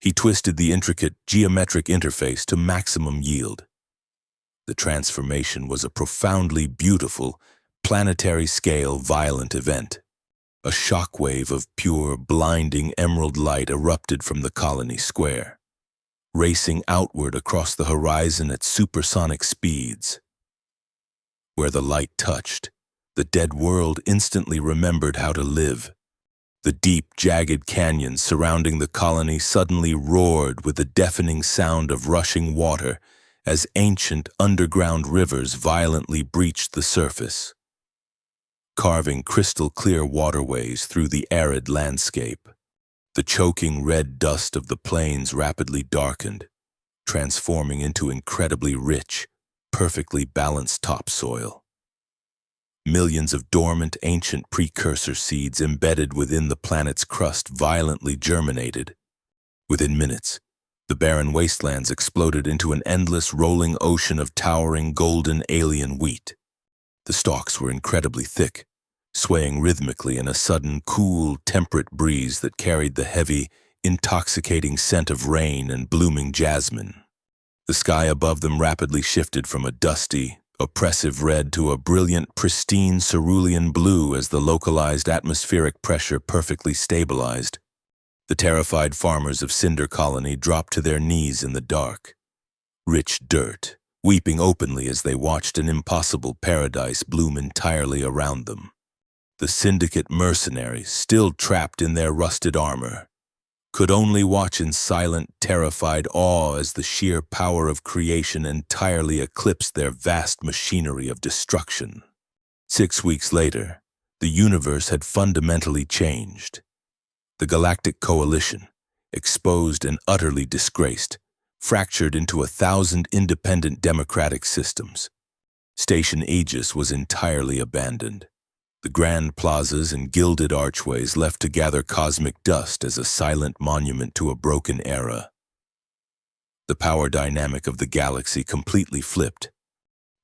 He twisted the intricate geometric interface to maximum yield. The transformation was a profoundly beautiful, planetary-scale violent event. A shockwave of pure, blinding emerald light erupted from the colony square, racing outward across the horizon at supersonic speeds. Where the light touched, the dead world instantly remembered how to live. The deep, jagged canyons surrounding the colony suddenly roared with the deafening sound of rushing water as ancient underground rivers violently breached the surface, carving crystal-clear waterways through the arid landscape. The choking red dust of the plains rapidly darkened, transforming into incredibly rich, perfectly balanced topsoil. Millions of dormant ancient precursor seeds embedded within the planet's crust violently germinated. Within minutes, the barren wastelands exploded into an endless rolling ocean of towering golden alien wheat. The stalks were incredibly thick, swaying rhythmically in a sudden, cool, temperate breeze that carried the heavy, intoxicating scent of rain and blooming jasmine. The sky above them rapidly shifted from a dusty, oppressive red to a brilliant, pristine cerulean blue as the localized atmospheric pressure perfectly stabilized. The terrified farmers of Cinder Colony dropped to their knees in the dark, rich dirt, weeping openly as they watched an impossible paradise bloom entirely around them. The Syndicate mercenaries, still trapped in their rusted armor, could only watch in silent, terrified awe as the sheer power of creation entirely eclipsed their vast machinery of destruction. 6 weeks later, the universe had fundamentally changed. The Galactic Coalition, exposed and utterly disgraced, fractured into 1,000 independent democratic systems. Station Aegis was entirely abandoned. The grand plazas and gilded archways left to gather cosmic dust as a silent monument to a broken era. The power dynamic of the galaxy completely flipped.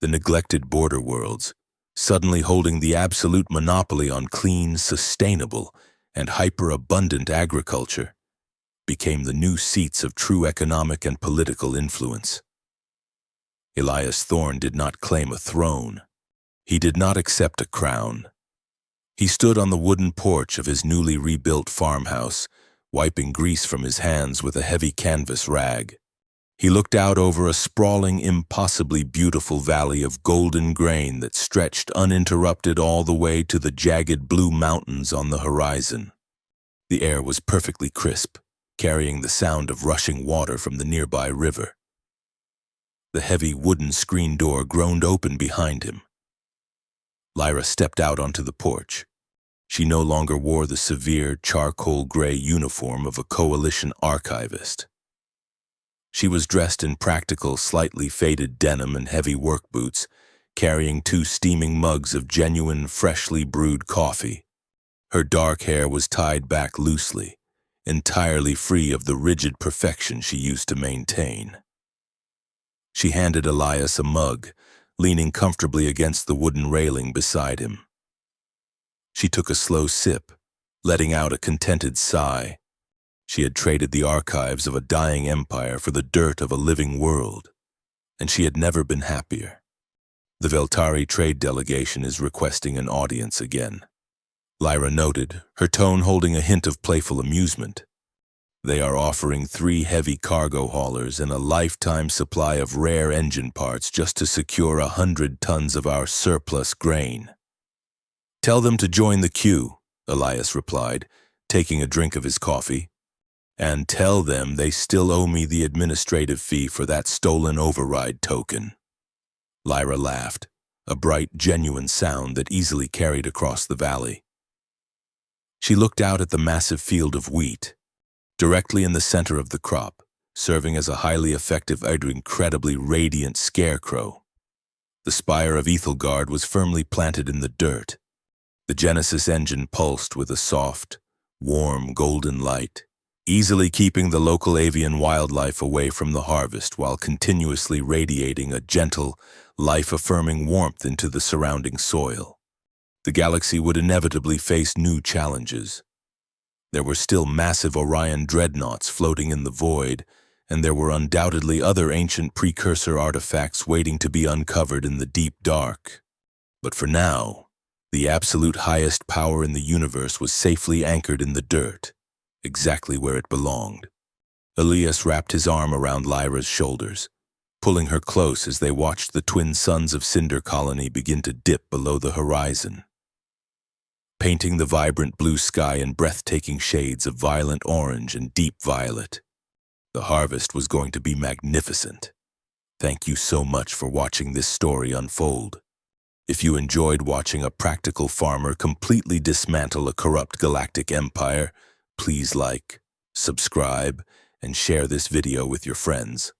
The neglected border worlds, suddenly holding the absolute monopoly on clean, sustainable, and hyper-abundant agriculture, became the new seats of true economic and political influence. Elias Thorne did not claim a throne. He did not accept a crown. He stood on the wooden porch of his newly rebuilt farmhouse, wiping grease from his hands with a heavy canvas rag. He looked out over a sprawling, impossibly beautiful valley of golden grain that stretched uninterrupted all the way to the jagged blue mountains on the horizon. The air was perfectly crisp, carrying the sound of rushing water from the nearby river. The heavy wooden screen door groaned open behind him. Lyra stepped out onto the porch. She no longer wore the severe charcoal gray uniform of a coalition archivist. She was dressed in practical, slightly faded denim and heavy work boots, carrying 2 steaming mugs of genuine, freshly brewed coffee. Her dark hair was tied back loosely, entirely free of the rigid perfection she used to maintain. She handed Elias a mug, leaning comfortably against the wooden railing beside him. She took a slow sip, letting out a contented sigh. She had traded the archives of a dying empire for the dirt of a living world, and she had never been happier. The Veltari trade delegation is requesting an audience again, Lyra noted, her tone holding a hint of playful amusement. They are offering 3 heavy cargo haulers and a lifetime supply of rare engine parts just to secure 100 tons of our surplus grain. Tell them to join the queue, Elias replied, taking a drink of his coffee. And tell them they still owe me the administrative fee for that stolen override token. Lyra laughed, a bright, genuine sound that easily carried across the valley. She looked out at the massive field of wheat, directly in the center of the crop, serving as a highly effective and incredibly radiant scarecrow. The spire of Ethelgard was firmly planted in the dirt. The Genesis engine pulsed with a soft, warm, golden light, easily keeping the local avian wildlife away from the harvest while continuously radiating a gentle, life-affirming warmth into the surrounding soil. the galaxy would inevitably face new challenges. There were still massive Orion dreadnoughts floating in the void, and there were undoubtedly other ancient precursor artifacts waiting to be uncovered in the deep dark. But for now, the absolute highest power in the universe was safely anchored in the dirt, exactly where it belonged. Elias wrapped his arm around Lyra's shoulders, pulling her close as they watched the twin suns of Cinder colony begin to dip below the horizon, painting the vibrant blue sky in breathtaking shades of violent orange and deep violet. The harvest was going to be magnificent. Thank you so much for watching this story unfold. If you enjoyed watching a practical farmer completely dismantle a corrupt galactic empire, please like, subscribe, and share this video with your friends.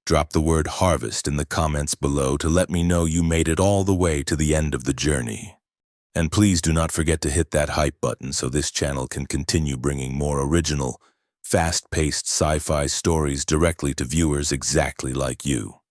Drop the word harvest in the comments below to let me know you made it all the way to the end of the journey. And please do not forget to hit that hype button so this channel can continue bringing more original, fast-paced sci-fi stories directly to viewers exactly like you.